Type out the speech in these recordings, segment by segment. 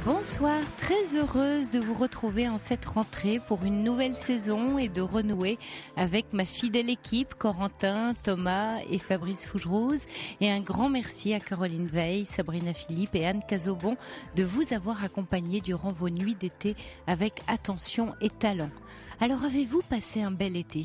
Bonsoir, très heureuse de vous retrouver en cette rentrée pour une nouvelle saison et de renouer avec ma fidèle équipe, Corentin, Thomas et Fabrice Fougerouze. Et un grand merci à Caroline Veil, Sabrina Philippe et Anne Cazobon de vous avoir accompagnés durant vos nuits d'été avec attention et talent. Alors avez-vous passé un bel été ?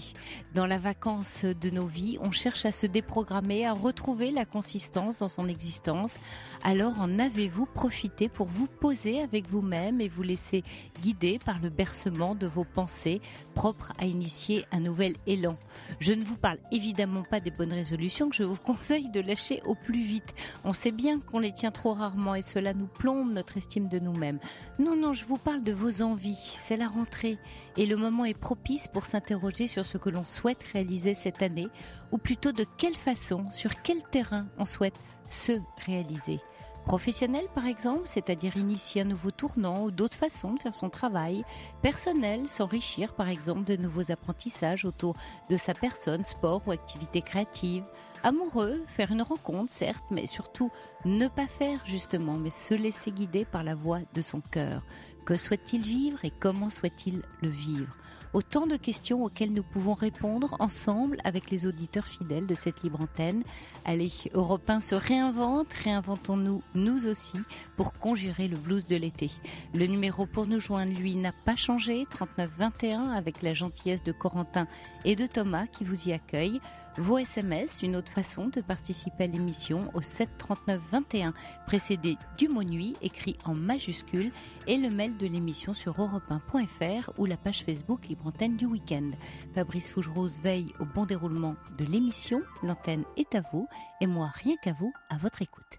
Dans la vacance de nos vies, on cherche à se déprogrammer, à retrouver la consistance dans son existence. Alors en avez-vous profité pour vous poser avec vous-même et vous laisser guider par le bercement de vos pensées propres à initier un nouvel élan ? Je ne vous parle évidemment pas des bonnes résolutions que je vous conseille de lâcher au plus vite. On sait bien qu'on les tient trop rarement et cela nous plombe notre estime de nous-mêmes. Non, je vous parle de vos envies. C'est la rentrée et le moment est propice pour s'interroger sur ce que l'on souhaite réaliser cette année, ou plutôt de quelle façon, sur quel terrain on souhaite se réaliser. Professionnel par exemple, c'est-à-dire initier un nouveau tournant ou d'autres façons de faire son travail. Personnel, s'enrichir par exemple de nouveaux apprentissages autour de sa personne, sport ou activité créative. Amoureux, faire une rencontre certes, mais surtout ne pas faire justement, mais se laisser guider par la voix de son cœur. Que souhaite-t-il vivre et comment souhaite-t-il le vivre ? Autant de questions auxquelles nous pouvons répondre ensemble avec les auditeurs fidèles de cette libre antenne. Allez, Europe 1 se réinvente, réinventons-nous nous aussi pour conjurer le blues de l'été. Le numéro pour nous joindre, lui, n'a pas changé, 39 21 avec la gentillesse de Corentin et de Thomas qui vous y accueillent. Vos SMS, une autre façon de participer à l'émission au 7 39 21, précédé du mot nuit écrit en majuscule et le mail de l'émission sur europe1.fr ou la page Facebook Libre Antenne du Week-end. Fabrice Fougerouze veille au bon déroulement de l'émission. L'antenne est à vous et moi, rien qu'à vous, à votre écoute.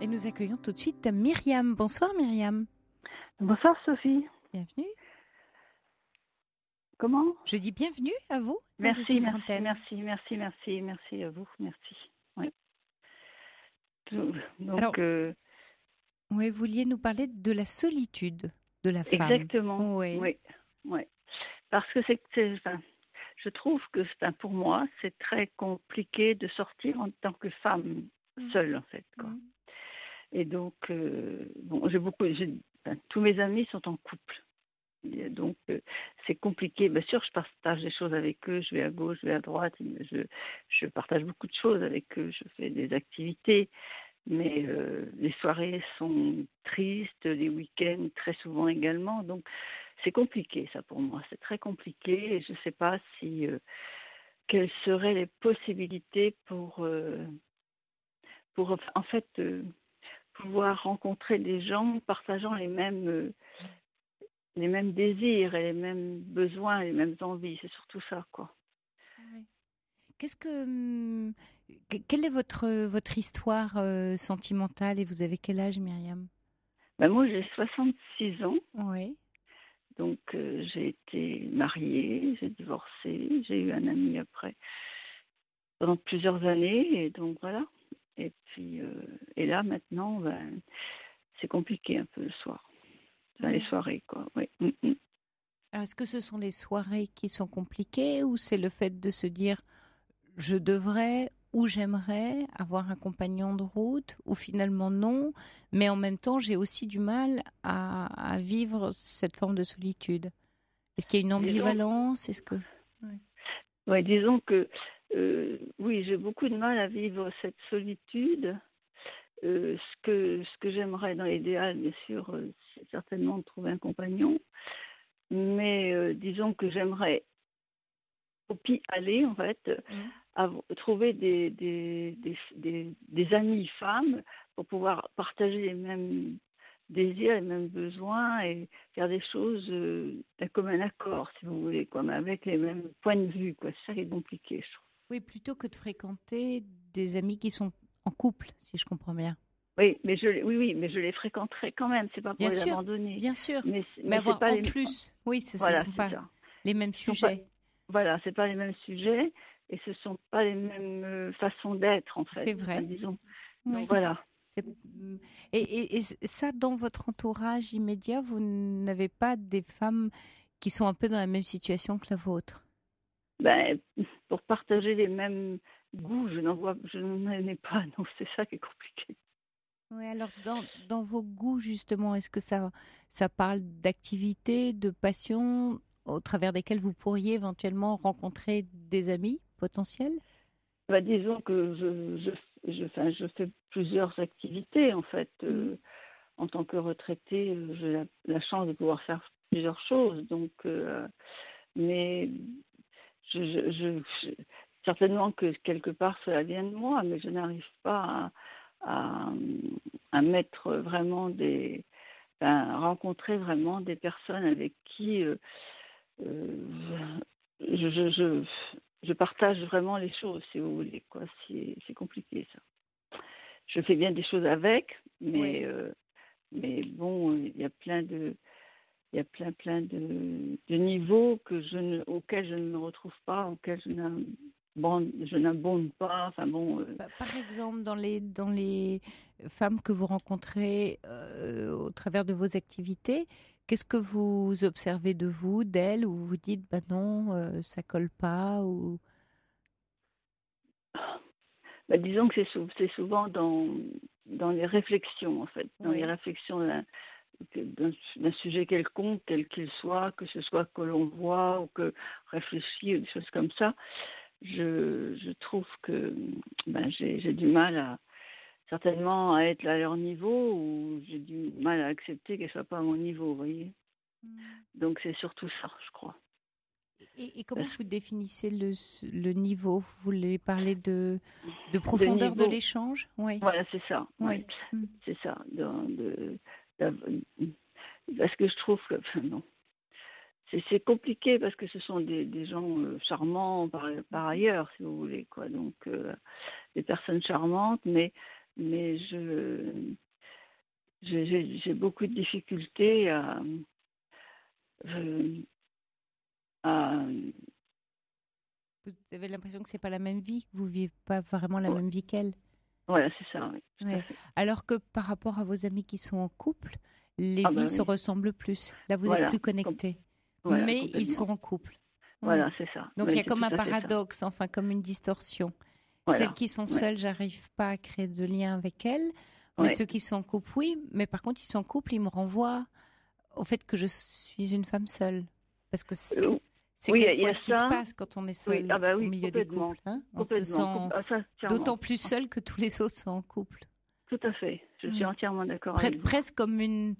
Et nous accueillons tout de suite Myriam. Bonsoir Myriam. Bonsoir Sophie. Bienvenue. Comment ? Je dis bienvenue à vous dans cette Merci libre antenne. Merci à vous, merci. Oui. Donc, alors, oui, vous vouliez nous parler de la solitude de la femme. Exactement. Oui. Parce que je trouve que pour moi, c'est très compliqué de sortir en tant que femme seule, en fait, quoi. Et donc, tous mes amis sont en couple. Et donc, c'est compliqué. Bien sûr, je partage des choses avec eux, je vais à gauche, je vais à droite, je partage beaucoup de choses avec eux, je fais des activités, mais les soirées sont tristes, les week-ends très souvent également, donc c'est compliqué ça pour moi, c'est très compliqué et je ne sais pas quelles seraient les possibilités pour en fait pouvoir rencontrer des gens partageant les mêmes désirs et les mêmes besoins, les mêmes envies. C'est surtout ça, quoi. Oui. Quelle est votre histoire sentimentale et vous avez quel âge, Myriam ? Moi, j'ai 66 ans. Oui. Donc, j'ai été mariée, j'ai divorcé, j'ai eu un ami après pendant plusieurs années. Et donc, voilà. Et puis, et là, maintenant, c'est compliqué un peu le soir. Les soirées, quoi. Oui. Alors, est-ce que ce sont les soirées qui sont compliquées ou c'est le fait de se dire je devrais ou j'aimerais avoir un compagnon de route ou finalement non, mais en même temps j'ai aussi du mal à vivre cette forme de solitude. Est-ce qu'il y a une ambivalence ? Disons que oui, j'ai beaucoup de mal à vivre cette solitude. Ce que j'aimerais dans l'idéal, bien sûr, c'est certainement de trouver un compagnon. Mais disons que j'aimerais aller, en fait, trouver des amies femmes pour pouvoir partager les mêmes désirs, les mêmes besoins et faire des choses d'un commun accord, si vous voulez, mais avec les mêmes points de vue, quoi. C'est ça qui est compliqué, je trouve. Oui, plutôt que de fréquenter des amis qui sont en couple, si je comprends bien. Oui, mais je les fréquenterai quand même. C'est pas pour les abandonner. Bien sûr. Mais avoir c'est pas en plus. Oui, ce ne sont pas les mêmes sujets. Voilà, c'est pas les mêmes sujets et ce sont pas les mêmes façons d'être en fait. C'est vrai. Disons. Oui. Donc voilà. Et ça, dans votre entourage immédiat, vous n'avez pas des femmes qui sont un peu dans la même situation que la vôtre ? Pour partager les mêmes goûts, je n'en ai pas. Donc c'est ça qui est compliqué. Ouais, alors dans vos goûts justement, est-ce que ça parle d'activités, de passions au travers desquelles vous pourriez éventuellement rencontrer des amis potentiels? Bah, disons que enfin, je fais plusieurs activités en fait. Mhm. En tant que retraitée, j'ai la chance de pouvoir faire plusieurs choses. Donc, mais certainement que quelque part cela vient de moi, mais je n'arrive pas à, à mettre vraiment rencontrer vraiment des personnes avec qui euh, je, je, je, je partage vraiment les choses, si vous voulez, quoi. C'est compliqué ça. Je fais bien des choses avec, Oui. mais bon, il y a plein de niveaux auxquels je ne me retrouve pas, auxquels je n'abonde pas. Enfin bon, Par exemple, dans les femmes que vous rencontrez au travers de vos activités, qu'est-ce que vous observez de vous, d'elles, où vous vous dites, bah non, ça colle pas, ou... bah, disons que c'est souvent dans les réflexions, en fait, dans les Oui. réflexions d'un sujet quelconque, quel qu'il soit, que ce soit que l'on voit ou que réfléchit, ou des choses comme ça. Je trouve que ben, j'ai du mal certainement à être à leur niveau, ou j'ai du mal à accepter qu'elles ne soient pas à mon niveau, vous voyez. Mm. Donc c'est surtout ça, je crois. Et comment Parce vous définissez le niveau? Vous voulez parler de que de profondeur de niveau, l'échange? Oui, voilà, c'est ça, ouais, oui. Mm. c'est ça. Parce que je trouve que, enfin, non, c'est compliqué parce que ce sont des gens charmants par Mhm. ailleurs, si vous voulez, quoi. Donc des personnes charmantes, mais j'ai beaucoup de difficultés euh, à Vous avez l'impression que c'est pas la même vie, que vous vivez pas vraiment la même vie qu'elle. voilà, c'est ça, oui, tout à Ouais. fait. Alors que par rapport à vos amis qui sont en couple, les Ah bah vies se oui, ressemblent plus. Là, vous êtes voilà, plus connectés. voilà, Mais ils sont complètement. en couple. Ouais. Voilà, c'est ça. Donc il y Oui, a c'est comme tout un à fait ça. paradoxe, enfin comme une distorsion. Celles Voilà, qui sont ouais, seules, j'arrive pas à créer de lien avec elles. Mais ouais. ceux qui sont en couple, oui. Mais par contre, ils sont en couple, ils me renvoient au fait que je suis une femme seule. Parce que Euh, c'est oui, il y quelquefois a ce qui se ça. passe quand on est Oui, seul ah bah au oui, milieu des complètement, couples, hein. On se complètement. sent Ah ça, clairement. d'autant plus seul que tous les autres sont en couple. Tout à fait. Je suis Ouais. entièrement d'accord avec vous. Presque comme une,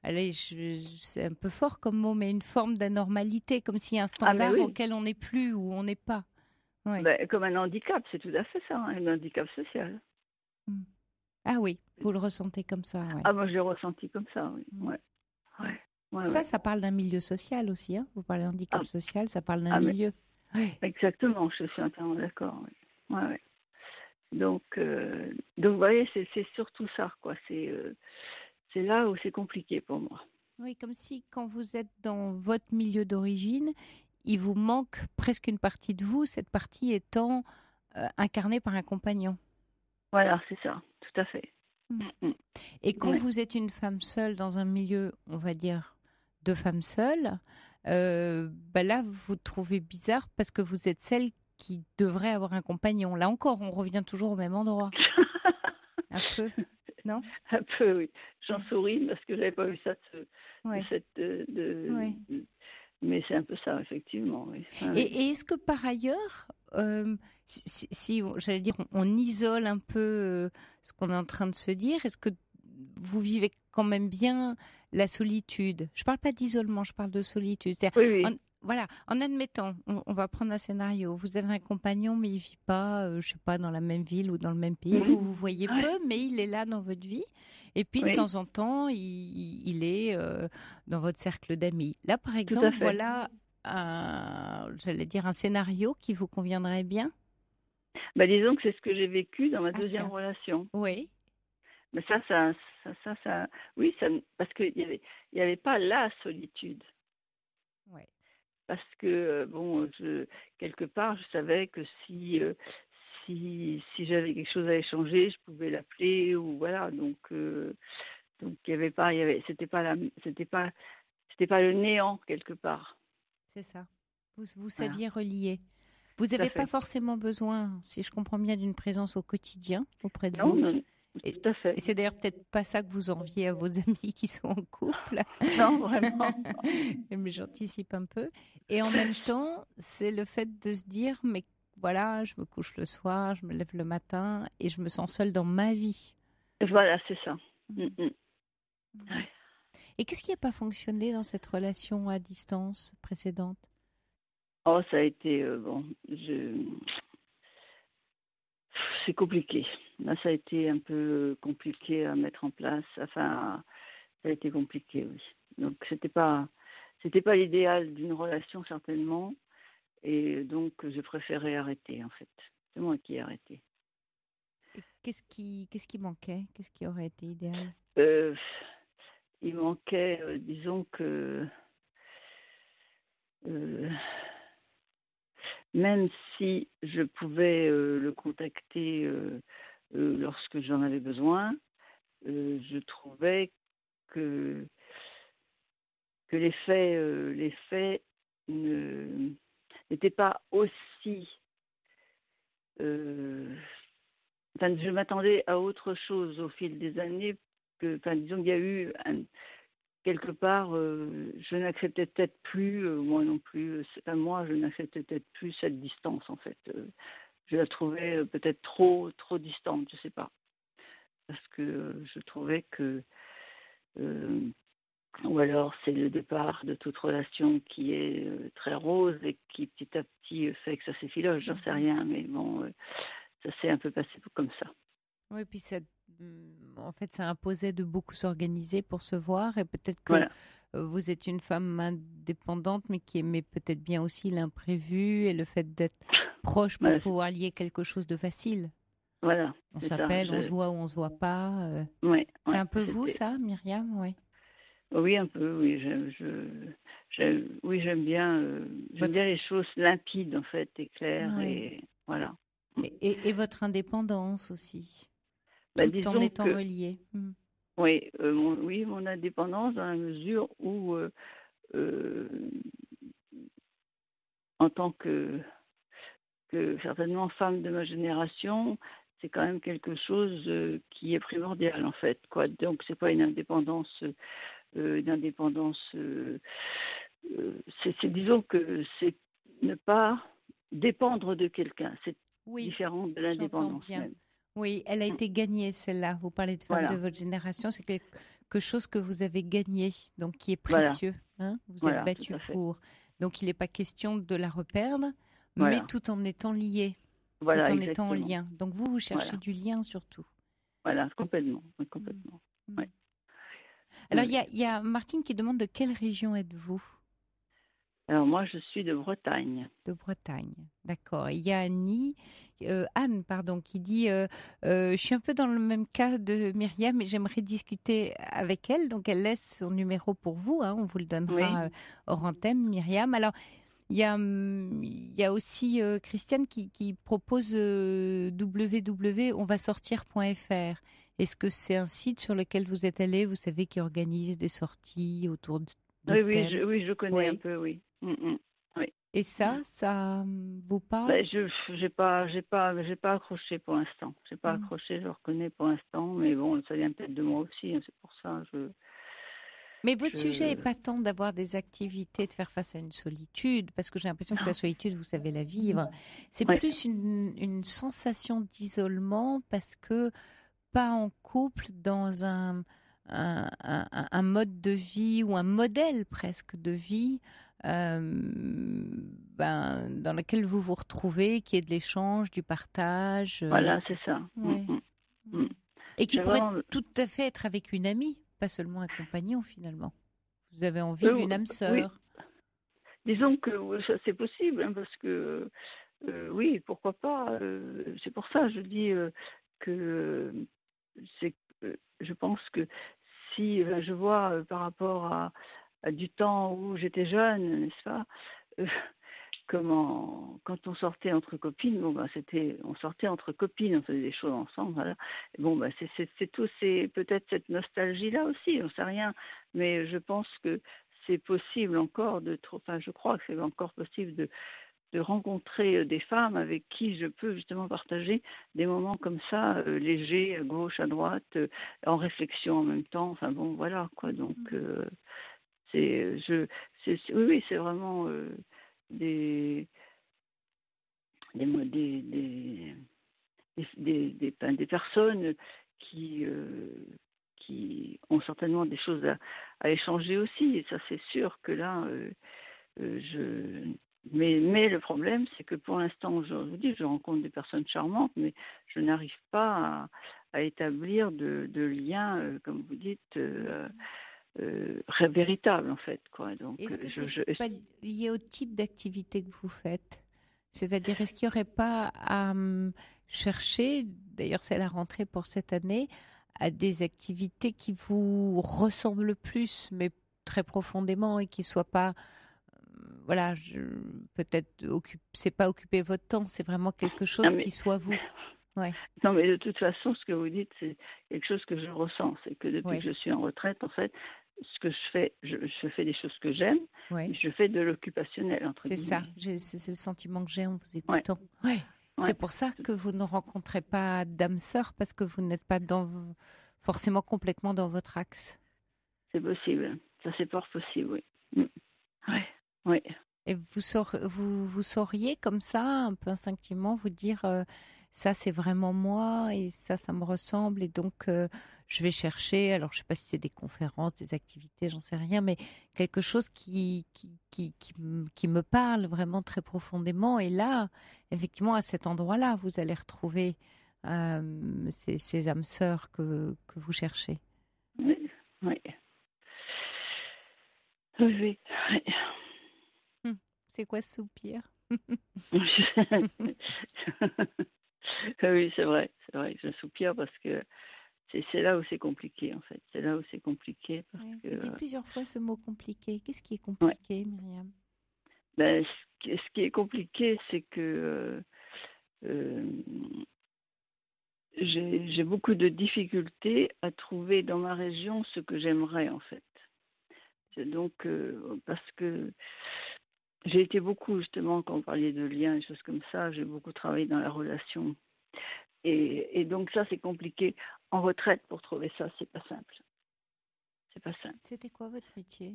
allez, c'est un peu fort comme mot, mais une forme d'anormalité, comme s'il y a un Ah mais standard oui, auquel on n'est plus ou on n'est pas. Ouais. ben, comme un handicap, c'est tout à fait ça, hein, un handicap social. Mm. Ah oui, vous le ressentez comme ça, ouais. Ah moi je l'ai ressenti comme ça, oui. Mm. Ouais, ouais, ouais, Ça, ouais. ça parle d'un milieu social aussi, hein. Vous parlez de handicap Ah, social, ça parle d'un ah, mais milieu. Ouais. exactement, je suis entièrement d'accord. Oui. Ouais, ouais. Donc vous voyez, c'est surtout ça, quoi. C'est là où c'est compliqué pour moi. Oui, comme si quand vous êtes dans votre milieu d'origine, il vous manque presque une partie de vous, cette partie étant incarnée par un compagnon. Voilà, c'est ça, tout à fait. Mm. Mm, Et mm. quand Ouais. vous êtes une femme seule dans un milieu, on va dire, de femmes seules, bah là, vous vous trouvez bizarre parce que vous êtes celle qui devrait avoir un compagnon. Là encore, on revient toujours au même endroit. Un peu, non? Un peu, oui. J'en Ouais, souris parce que j'avais pas vu ça de ouais, cette, ouais. mais c'est un peu ça, effectivement. Oui. Ah, oui. Et est-ce que par ailleurs, j'allais dire, on isole un peu ce qu'on est en train de se dire, est-ce que vous vivez quand même bien la solitude? Je parle pas d'isolement, je parle de solitude. Oui, oui. Voilà, en admettant, on va prendre un scénario. Vous avez un compagnon, mais il vit pas, je sais pas, dans la même ville ou dans le même pays. Vous Mhm. vous voyez Ouais. peu, mais il est là dans votre vie. Et puis de Oui, temps en temps, il est dans votre cercle d'amis. Là, par tout à exemple, fait. voilà j'allais dire un scénario qui vous conviendrait bien. Bah, disons que c'est ce que j'ai vécu dans ma Ah deuxième tiens, relation. oui, Mais oui, parce il y avait pas la solitude. ouais. Parce que bon, quelque part, je savais que si j'avais quelque chose à échanger, je pouvais l'appeler ou voilà. Donc il y avait pas, c'était pas le néant quelque part. C'est ça. Vous Voilà, saviez relier. Vous tout à n'avez pas fait. forcément besoin, si je comprends bien, d'une présence au quotidien auprès de Non, vous. non, Et, tout à fait. et c'est d'ailleurs peut-être pas ça que vous enviez à vos amis qui sont en couple. Non, vraiment. Mais j'anticipe un peu. Et en même temps, c'est le fait de se dire, mais voilà, je me couche le soir, je me lève le matin et je me sens seule dans ma vie. Voilà, c'est ça. Mm, mm. Ouais. Et qu'est-ce qui n'a pas fonctionné dans cette relation à distance précédente? Oh, ça a été c'est compliqué. Là, ça a été un peu compliqué à mettre en place. Enfin, ça a été compliqué, oui. Donc, c'était pas l'idéal d'une relation certainement. Et donc, j'ai préféré arrêter, en fait. C'est moi qui ai arrêté. Et qu'est-ce qui manquait? Qu'est-ce qui aurait été idéal? Euh, il manquait, disons que euh, même si je pouvais le contacter lorsque j'en avais besoin, je trouvais que, que les faits n'étaient pas aussi. euh, Enfin, je m'attendais à autre chose au fil des années enfin, disons qu'il y a eu quelque part, je n'acceptais peut-être plus, moi non plus, c'est pas moi, je n'acceptais peut-être plus cette distance en fait. Je la trouvais peut-être trop distante, je sais pas, parce que je trouvais que, euh, ou alors c'est le départ de toute relation qui est très rose et qui petit à petit fait que ça s'effiloche, j'en sais rien, mais bon, ça s'est un peu passé comme ça. Oui, puis en fait, ça imposait de beaucoup s'organiser pour se voir et peut-être que Voilà, vous êtes une femme indépendante, mais qui aimait peut-être bien aussi l'imprévu et le fait d'être proche pour voilà, pouvoir lier quelque chose de facile. voilà, On c'est ça. s'appelle, on se voit ou on se voit pas. Ouais, C'est ouais, un peu vous, c'était. ça, Myriam, oui. Oui, un peu, oui. Oui, j'aime Votre, bien les choses limpides, en fait, et claires, ouais. et voilà. Et votre indépendance aussi, Bah, tout en disons étant que, relié. oui, mon indépendance, dans la mesure où, euh, en tant que certainement femme de ma génération, c'est quand même quelque chose qui est primordial, en fait, quoi. Donc, c'est pas une indépendance. Disons que c'est ne pas dépendre de quelqu'un. C'est Oui, différent de j'entends l'indépendance bien. même. Oui, elle a été gagnée, celle-là. Vous parlez de femmes de Voilà, votre génération, c'est quelque chose que vous avez gagné, donc qui est voilà, précieux. Hein, vous êtes voilà, tout battu à fait. pour. Donc il n'est pas question de la reperdre, mais Voilà, tout en étant lié, tout voilà, en étant en exactement. lien. Donc vous cherchez Voilà, du lien surtout. voilà, complètement, oui, Mm. complètement. Mm. Ouais, oui, Alors oui. il y a Martine qui demande de quelle région êtes-vous? Alors moi, je suis de Bretagne. De Bretagne, d'accord. Il y a Anne, pardon, qui dit je suis un peu dans le même cas de Myriam et j'aimerais discuter avec elle. Donc elle laisse son numéro pour vous, hein, on vous le Oui, donnera hors antenne, Myriam. Alors il y a aussi Christiane qui propose www.onvasortir.fr. Est-ce que c'est un site sur lequel vous êtes allé, vous savez, qui organise des sorties autour de oui, oui, thèmes? oui, je connais un Oui. peu, oui. Oui. Et ça vous parle? Ben, j'ai pas accroché pour l'instant. J'ai pas Mm. accroché, je reconnais pour l'instant, mais bon, ça vient peut-être de moi aussi, hein, c'est pour ça. Mais votre sujet n'est Je, pas tant d'avoir des activités, de faire face à une solitude, parce que j'ai l'impression que la solitude, vous savez la vivre. C'est ouais, plus une sensation d'isolement parce que pas en couple dans un mode de vie ou un modèle presque de vie dans lequel vous vous retrouvez, qui est de l'échange, du partage. voilà, c'est ça. Ouais. Mm. Et qui J'ai pourrait vraiment, tout à fait être avec une amie, pas seulement un compagnon finalement. Vous avez envie euh, d'une âme oui, sœur. disons que ça c'est possible, hein, parce que oui, pourquoi pas. C'est pour ça, je dis que c'est, je pense que si je vois par rapport à du temps où j'étais jeune, n'est-ce pas? euh, quand on sortait entre copines, bon bah on sortait entre copines, on faisait des choses ensemble, voilà. Et bon bah c'est tout, c'est peut-être cette nostalgie là aussi, on sait rien, mais je pense que c'est possible encore enfin je crois que c'est encore possible de de rencontrer des femmes avec qui je peux justement partager des moments comme ça, légers, à gauche, à droite, en réflexion en même temps. Enfin bon, voilà quoi. Donc, oui, oui, c'est vraiment des, des, mo- des personnes qui, qui ont certainement des choses à échanger aussi. Et ça, c'est sûr que là, mais le problème, c'est que pour l'instant, je vous dis, je rencontre des personnes charmantes, mais je n'arrive pas à établir de lien, comme vous dites, véritable en fait, quoi. Donc, Est-ce que c'est pas lié au type d'activité que vous faites? C'est-à-dire, est-ce qu'il n'y aurait pas à chercher, d'ailleurs c'est la rentrée pour cette année, à des activités qui vous ressemblent plus, mais très profondément et qui ne soient pas, voilà, peut-être, c'est pas occuper votre temps, c'est vraiment quelque chose qui soit vous. Ouais. Non, mais de toute façon, ce que vous dites, c'est quelque chose que je ressens. C'est que depuis Ouais. que je suis en retraite, en fait, ce que je fais, je fais des choses que j'aime, Ouais. mais je fais de l'occupationnel, entre C'est guillemets. ça, c'est le sentiment que j'ai en vous écoutant. Ouais. Ouais. C'est pour ça que vous ne rencontrez pas d'âme sœur, parce que vous n'êtes pas forcément complètement dans votre axe. C'est possible. Ça, c'est fort possible, oui. Ouais. Ouais. Et vous sauriez comme ça, un peu instinctivement, vous dire ça c'est vraiment moi et ça me ressemble et donc je vais chercher, alors je sais pas si c'est des conférences, des activités, j'en sais rien, mais quelque chose qui me parle vraiment très profondément. Et là, effectivement, à cet endroit-là, vous allez retrouver ces âmes sœurs que vous cherchez. Oui. Oui. Oui. Oui. C'est quoi ce soupir? Oui, c'est vrai, je soupire parce que c'est là où c'est compliqué, en fait. C'est là où c'est compliqué parce que... Vous dites plusieurs fois ce mot compliqué. Qu'est-ce qui est compliqué, Myriam? Ben, ce qui est compliqué, c'est que j'ai beaucoup de difficultés à trouver dans ma région ce que j'aimerais, en fait. C'est donc, parce que j'ai été beaucoup, justement, quand on parlait de liens et choses comme ça, j'ai beaucoup travaillé dans la relation. Et donc ça, c'est compliqué. En retraite, pour trouver ça, c'est pas simple. C'est pas simple. C'était quoi votre métier?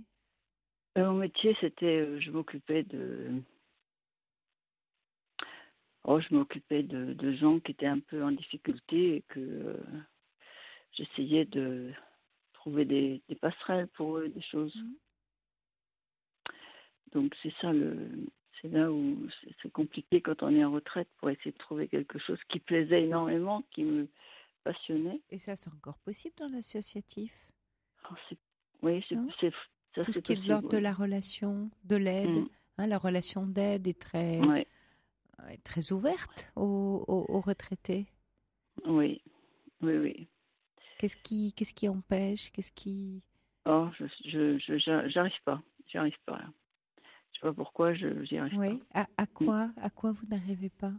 Mon métier, c'était, je m'occupais de gens qui étaient un peu en difficulté et que j'essayais de trouver des passerelles pour eux, des choses. Donc c'est ça c'est là où c'est compliqué quand on est en retraite pour essayer de trouver quelque chose qui plaisait énormément, qui me passionnait. Et ça, c'est encore possible dans l'associatif? Oui, ça tout ce c'est qui est de possible. l'ordre de la relation, de l'aide. La relation d'aide est très ouverte aux retraités. Oui, oui, oui. Qu'est-ce qui empêche? Oh, j'arrive pas. J'arrive pas. Là. Je sais pas pourquoi j'y arrive pas. À quoi vous n'arrivez pas?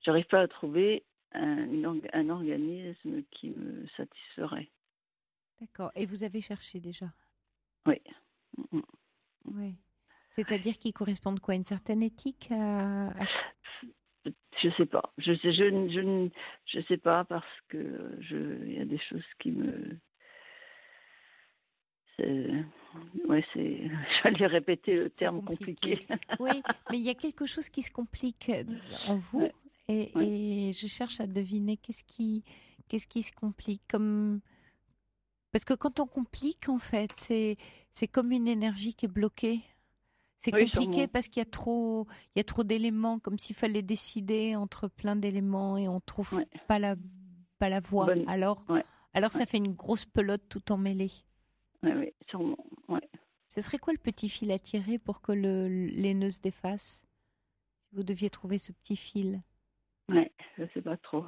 J'arrive pas à trouver un organisme qui me satisferait. D'accord. Et vous avez cherché déjà? Oui. Oui. C'est-à-dire qu'ils correspondent quoi? Une certaine éthique Je sais pas. Je sais pas parce que il y a des choses qui me. J'allais répéter le terme compliqué. Oui, mais il y a quelque chose qui se complique en vous et je cherche à deviner qu'est-ce qui se complique parce que quand on complique en fait, c'est comme une énergie qui est bloquée. C'est compliqué parce qu'il y a trop d'éléments, comme s'il fallait décider entre plein d'éléments et on trouve pas la voie. Alors ça fait une grosse pelote tout emmêlée. Oui, sûrement. Ouais. Ce serait quoi le petit fil à tirer pour que les nœuds se défassent? Si vous deviez trouver ce petit fil. Ouais, je sais pas trop.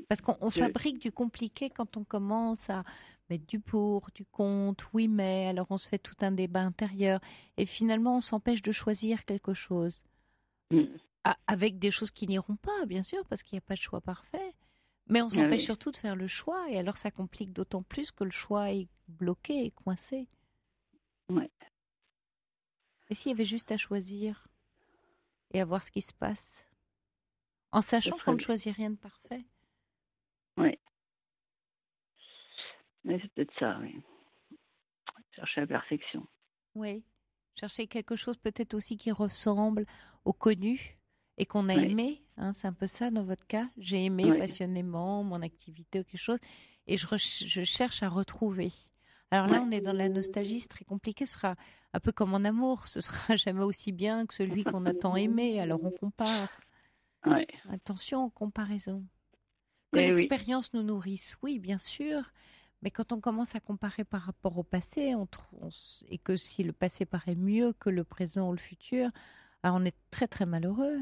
Parce qu'on fabrique du compliqué quand on commence à mettre du pour, du contre, oui mais, alors on se fait tout un débat intérieur et finalement on s'empêche de choisir quelque chose. Avec des choses qui n'iront pas, bien sûr, parce qu'il n'y a pas de choix parfait. Mais on s'empêche surtout de faire le choix et alors ça complique d'autant plus que le choix est bloqué et coincé. Ouais. Et s'il y avait juste à choisir et à voir ce qui se passe, en sachant qu'on ne choisit rien de parfait. Oui. Mais c'est peut-être ça, oui. Chercher la perfection. Oui. Chercher quelque chose peut-être aussi qui ressemble au connu et qu'on a aimé. Hein, c'est un peu ça dans votre cas. J'ai aimé passionnément mon activité ou quelque chose et je cherche à retrouver. Alors là, on est dans la nostalgie, c'est très compliqué. Ce sera un peu comme en amour. Ce sera jamais aussi bien que celui qu'on a tant aimé. Alors on compare. Ouais. Attention aux comparaisons. Que l'expérience nous nourrisse, oui, bien sûr. Mais quand on commence à comparer par rapport au passé, et que si le passé paraît mieux que le présent ou le futur, alors on est très très malheureux.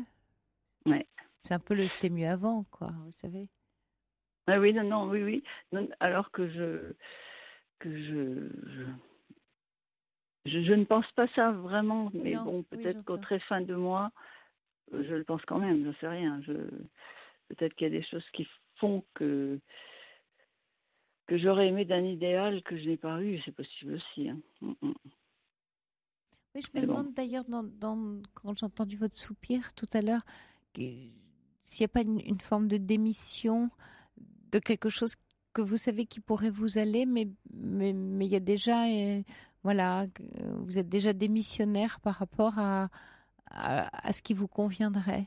Ouais. C'est un peu le c'était mieux avant, quoi, vous savez. Ah oui, oui. Non, alors que je ne pense pas ça vraiment, mais Non, bon, peut-être oui, qu'au très fin de moi, je le pense quand même, je sais rien. Peut-être qu'il y a des choses qui font que j'aurais aimé d'un idéal que je n'ai pas eu, c'est possible aussi. Hein. Oui, je me demande d'ailleurs, quand j'ai entendu votre soupir tout à l'heure, s'il n'y a pas une forme de démission de quelque chose que vous savez qui pourrait vous aller, mais il y a déjà, voilà, vous êtes déjà démissionnaire par rapport à ce qui vous conviendrait.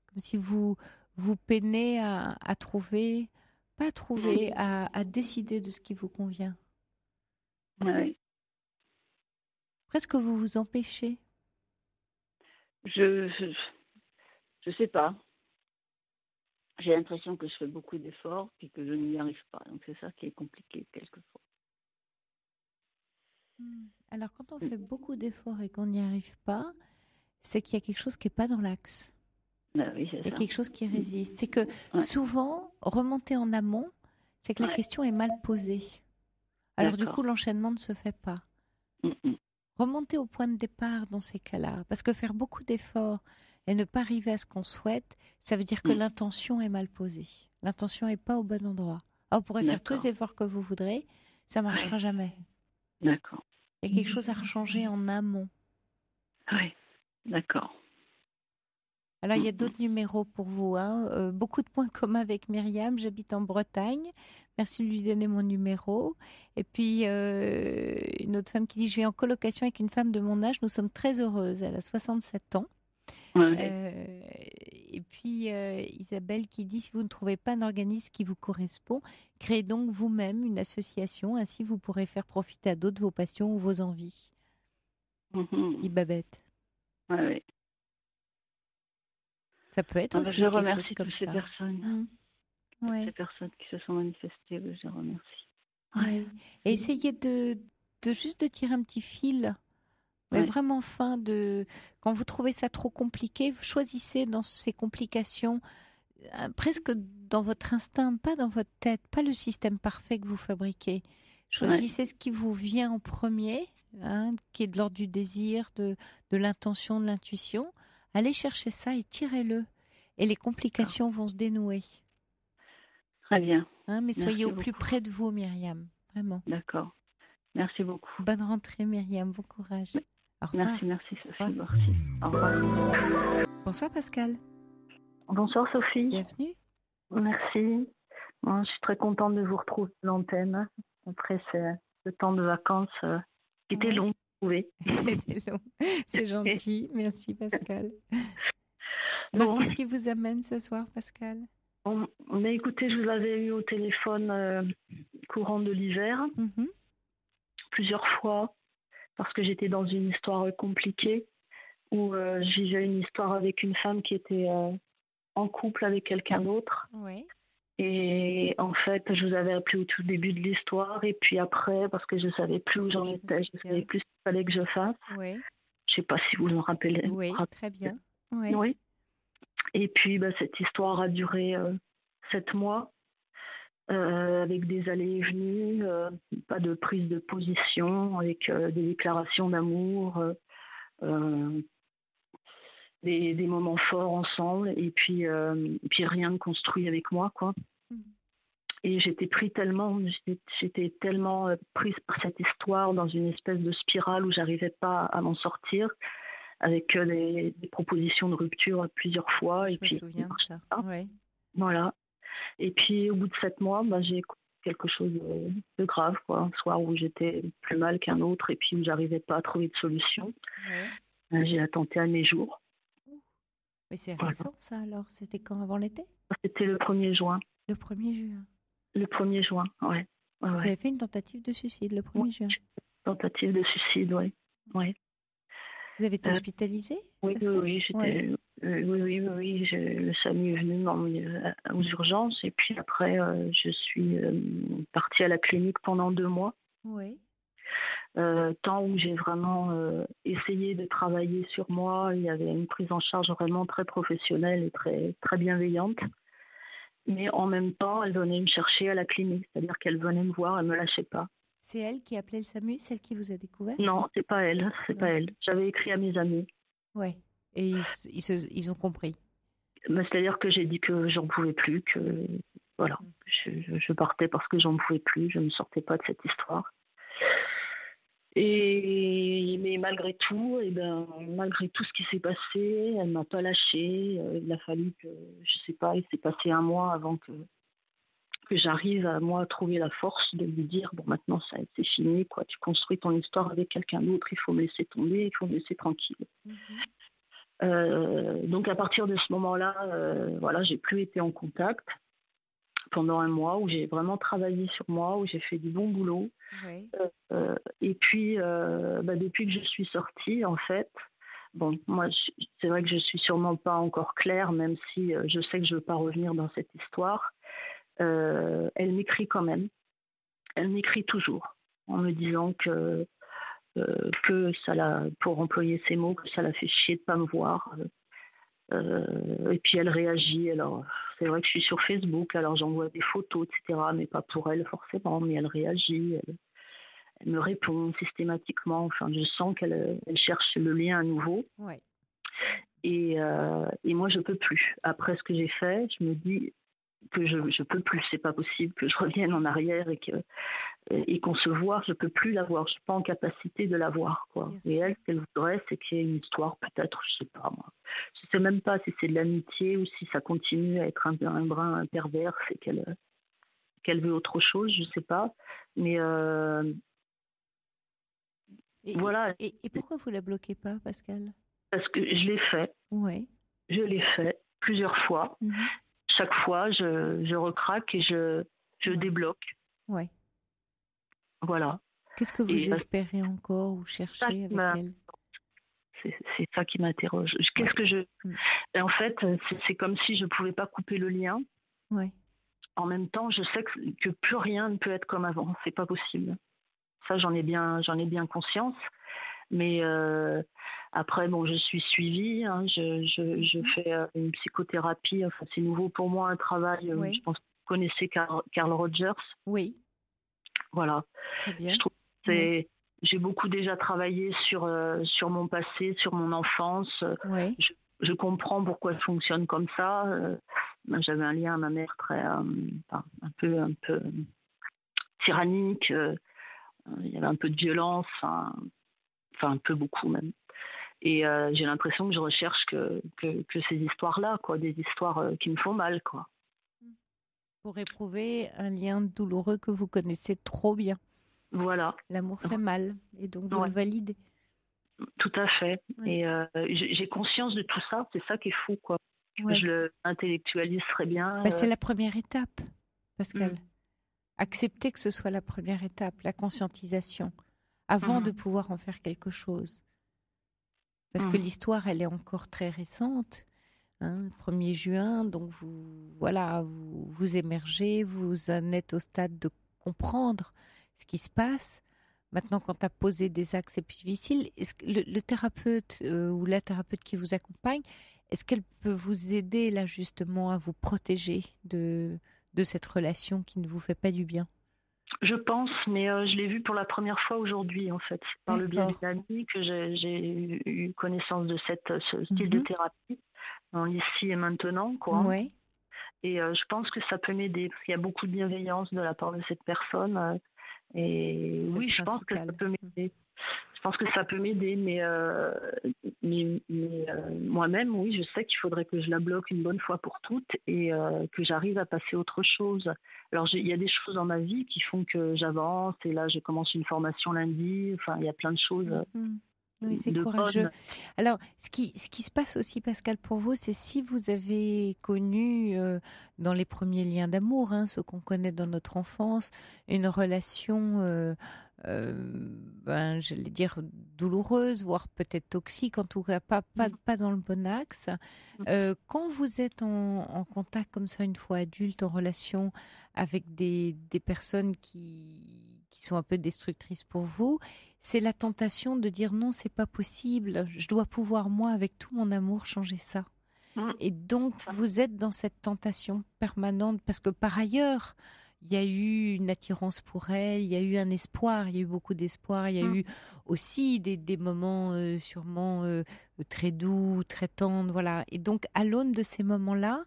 Comme si vous peinez à trouver, pas à trouver, à décider de ce qui vous convient. Oui. Presque vous vous empêchez. Je sais pas. J'ai l'impression que je fais beaucoup d'efforts et que je n'y arrive pas. Donc c'est ça qui est compliqué quelquefois. Alors quand on fait beaucoup d'efforts et qu'on n'y arrive pas, c'est qu'il y a quelque chose qui n'est pas dans l'axe. Ben oui, c'est ça. Il y a quelque chose qui résiste. C'est que souvent, remonter en amont, c'est que la question est mal posée. Alors du coup, l'enchaînement ne se fait pas. Remonter au point de départ dans ces cas-là, parce que faire beaucoup d'efforts et ne pas arriver à ce qu'on souhaite, ça veut dire que l'intention est mal posée. L'intention n'est pas au bon endroit. Alors, vous pourrez faire tous les efforts que vous voudrez, ça ne marchera jamais. D'accord. Il y a quelque chose à rechanger en amont. Oui, d'accord. Alors, il y a d'autres numéros pour vous. Hein. Beaucoup de points communs avec Myriam. J'habite en Bretagne. Merci de lui donner mon numéro. Et puis, une autre femme qui dit « Je vis en colocation avec une femme de mon âge. Nous sommes très heureuses. Elle a 67 ans. Et puis, Isabelle qui dit « Si vous ne trouvez pas un organisme qui vous correspond, créez donc vous-même une association. Ainsi, vous pourrez faire profiter à d'autres vos passions ou vos envies. » Dit Babette. Oui. Ça peut être aussi je quelque remercie chose comme toutes ça. Ces personnes. Ces personnes qui se sont manifestées, je les remercie. Oui. Et essayez de juste de tirer un petit fil, mais vraiment fin quand vous trouvez ça trop compliqué, choisissez dans ces complications, presque dans votre instinct, pas dans votre tête, pas le système parfait que vous fabriquez. Choisissez ce qui vous vient en premier, qui est de l'ordre du désir, de l'intention, de l'intuition. Allez chercher ça et tirez-le. Et les complications vont se dénouer. Très bien. Mais soyez au plus près de vous, Myriam. Vraiment. D'accord. Merci beaucoup. Bonne rentrée, Myriam. Bon courage. Au revoir. Merci, Sophie. Merci. Au revoir. Bonsoir, Pascal. Bonsoir, Sophie. Bienvenue. Merci. Moi, je suis très contente de vous retrouver à l'antenne. Après ce temps de vacances qui était long, vous trouvez. C'était long. C'est gentil. Merci, Pascal. Alors, qu'est-ce qui vous amène ce soir, Pascal? Mais écoutez, je vous avais eu au téléphone courant de l'hiver, plusieurs fois, parce que j'étais dans une histoire compliquée, où je vivais une histoire avec une femme qui était en couple avec quelqu'un d'autre. Oui. Et en fait, je vous avais appelé au tout début de l'histoire, et puis après, parce que je ne savais plus où j'en étais, je ne savais plus ce qu'il fallait que je fasse. Oui. Je ne sais pas si vous en rappelez. Oui, très bien. Oui. Et puis, cette histoire a duré 7 mois, avec des allées et venues, pas de prise de position, avec des déclarations d'amour, des moments forts ensemble, et puis rien de construit avec moi, quoi. Et j'étais tellement prise par cette histoire dans une espèce de spirale où j'arrivais pas à m'en sortir, avec des propositions de rupture plusieurs fois, Je et me puis ça ne souviens de marchait ça. pas. Ouais. Voilà. Et puis au bout de 7 mois, j'ai quelque chose de grave, quoi. Un soir où j'étais plus mal qu'un autre et puis où j'arrivais pas à trouver de solution. Ouais. J'ai attenté à mes jours. Ouh. Mais c'est Voilà. récent ça alors. C'était quand, avant l'été? C'était le 1er juin. Le 1er juin. Le 1er juin, ouais. Ouais, Vous ouais. avez fait une tentative de suicide le Ouais, 1er juin. tentative de suicide, oui. Ouais. Vous avez été hospitalisé, Oui, oui, Pascal? oui, Ouais. le SAMU est venu aux urgences et puis après, je suis partie à la clinique pendant 2 mois. Oui. Temps où j'ai vraiment essayé de travailler sur moi. Il y avait une prise en charge vraiment très professionnelle et très, très bienveillante. Mais en même temps, elle venait me chercher à la clinique, c'est-à-dire qu'elle venait me voir, elle ne me lâchait pas. C'est elle qui appelait le SAMU, celle qui vous a découvert? Non, c'est pas elle, c'est pas Non. elle. J'avais écrit à mes amis. Ouais. Et ils ont compris. Mais c'est-à-dire que j'ai dit que j'en pouvais plus, que voilà, Mm. je partais parce que j'en pouvais plus, je ne sortais pas de cette histoire. Mais malgré tout, malgré tout ce qui s'est passé, elle m'a pas lâché. Il a fallu que, je sais pas, il s'est passé un mois avant que j'arrive à moi trouver la force de lui dire bon, maintenant c'est fini, quoi. Tu construis ton histoire avec quelqu'un d'autre, il faut me laisser tomber, il faut me laisser tranquille. Mhm. Donc à partir de ce moment-là, voilà, j'ai plus été en contact pendant un mois où j'ai vraiment travaillé sur moi, où j'ai fait du bon boulot. Oui. Et puis, depuis que je suis sortie, en fait, bon, moi, c'est vrai que je suis sûrement pas encore claire, même si je sais que je veux pas revenir dans cette histoire. Elle m'écrit quand même. Elle m'écrit toujours en me disant que ça l'a, pour employer ces mots, que ça l'a fait chier de pas me voir. Et puis elle réagit. Alors, c'est vrai que je suis sur Facebook, alors j'envoie des photos, etc., mais pas pour elle forcément, mais elle réagit. Elle me répond systématiquement. Enfin, je sens qu'elle cherche le lien à nouveau. Ouais. Et moi, je peux plus. Après ce que j'ai fait, je me dis que je peux plus. C'est pas possible que je revienne en arrière et qu'on se voit. Je peux plus la voir. Je suis pas en capacité de la voir, quoi. Bien Et sûr. elle, ce qu'elle voudrait, c'est qu'il y ait une histoire, peut-être, je sais pas moi. Je sais même pas si c'est de l'amitié ou si ça continue à être un brin pervers, c'est qu'elle veut autre chose, je sais pas. Mais Et, voilà, et pourquoi vous la bloquez pas, Pascal? parce que je l'ai fait. Ouais. Je l'ai fait plusieurs fois. Mhm. Chaque fois, je recraque et je Ouais. débloque. Ouais. Voilà. Qu'est-ce que Et vous espérez encore ou ça cherchez qui avec m'a- elle? c'est ça qui m'interroge. Ouais. Qu'est-ce que je. Mm. En fait, c'est comme si je ne pouvais pas couper le lien. Ouais. En même temps, je sais que plus rien ne peut être comme avant. C'est pas possible. Ça, j'en ai bien conscience. Mais après, bon, je suis suivie. Hein, je Mhm. fais une psychothérapie. Enfin, c'est nouveau pour moi, un travail. Je Oui. pense que vous connaissez Carl Rogers. Oui. Voilà. Très Je bien. trouve que Oui. j'ai beaucoup déjà travaillé sur mon passé, sur mon enfance. Oui. Je comprends pourquoi je fonctionne comme ça. J'avais un lien à ma mère très, un peu tyrannique. Il y avait un peu de violence, enfin un peu beaucoup même. Et j'ai l'impression que je recherche que ces histoires-là, quoi, des histoires qui me font mal, quoi. Pour éprouver un lien douloureux que vous connaissez trop bien. Voilà. L'amour fait mal et donc vous Ouais, le validez. tout à fait. Oui. Et j'ai conscience de tout ça. C'est ça qui est fou, quoi. Ouais. Je le intellectualise très bien. Bah, c'est la première étape, Mm, Pascal. Accepter que ce soit la première étape, la conscientisation, avant de mhm, pouvoir en faire quelque chose. Parce que mhm. l'histoire, elle est encore très récente. Hein, 1er juin, donc vous émergez, vous en êtes au stade de comprendre ce qui se passe. Maintenant, quand tu as posé des axes et puis difficiles, est-ce que le thérapeute ou la thérapeute qui vous accompagne, est-ce qu'elle peut vous aider là justement à vous protéger de cette relation qui ne vous fait pas du bien? Je pense, mais je l'ai vu pour la première fois aujourd'hui, en fait. C'est par le biais d'une D'accord. amie que j'ai eu connaissance de ce style de Mhm. thérapie, dans l'ici et maintenant, quoi. Ouais. Et je pense que ça peut m'aider, parce qu'il y a beaucoup de bienveillance de la part de cette personne. Et C'est le oui, je pense que ça principal. peut m'aider. Je pense que ça peut m'aider, mais moi-même, oui, je sais qu'il faudrait que je la bloque une bonne fois pour toutes et que j'arrive à passer à autre chose. Alors, il y a des choses dans ma vie qui font que j'avance, et là, je commence une formation lundi. Enfin, il y a plein de choses Mhm. Oui, c'est de courageux. bonnes. Alors, ce qui se passe aussi, Pascal, pour vous, c'est si vous avez connu dans les premiers liens d'amour, hein, ceux qu'on connaît dans notre enfance, une relation, j'allais dire douloureuse, voire peut-être toxique, en tout cas pas dans le bon axe. Quand vous êtes en contact comme ça une fois adulte, en relation avec des personnes qui sont un peu destructrices pour vous, c'est la tentation de dire non, c'est pas possible, je dois pouvoir moi avec tout mon amour changer ça. Mm. Et donc vous êtes dans cette tentation permanente parce que par ailleurs, il y a eu une attirance pour elle, il y a eu un espoir, il y a eu beaucoup d'espoir, il y a Mm. eu aussi des moments sûrement très doux, très tendres, voilà. Et donc à l'aune de ces moments-là,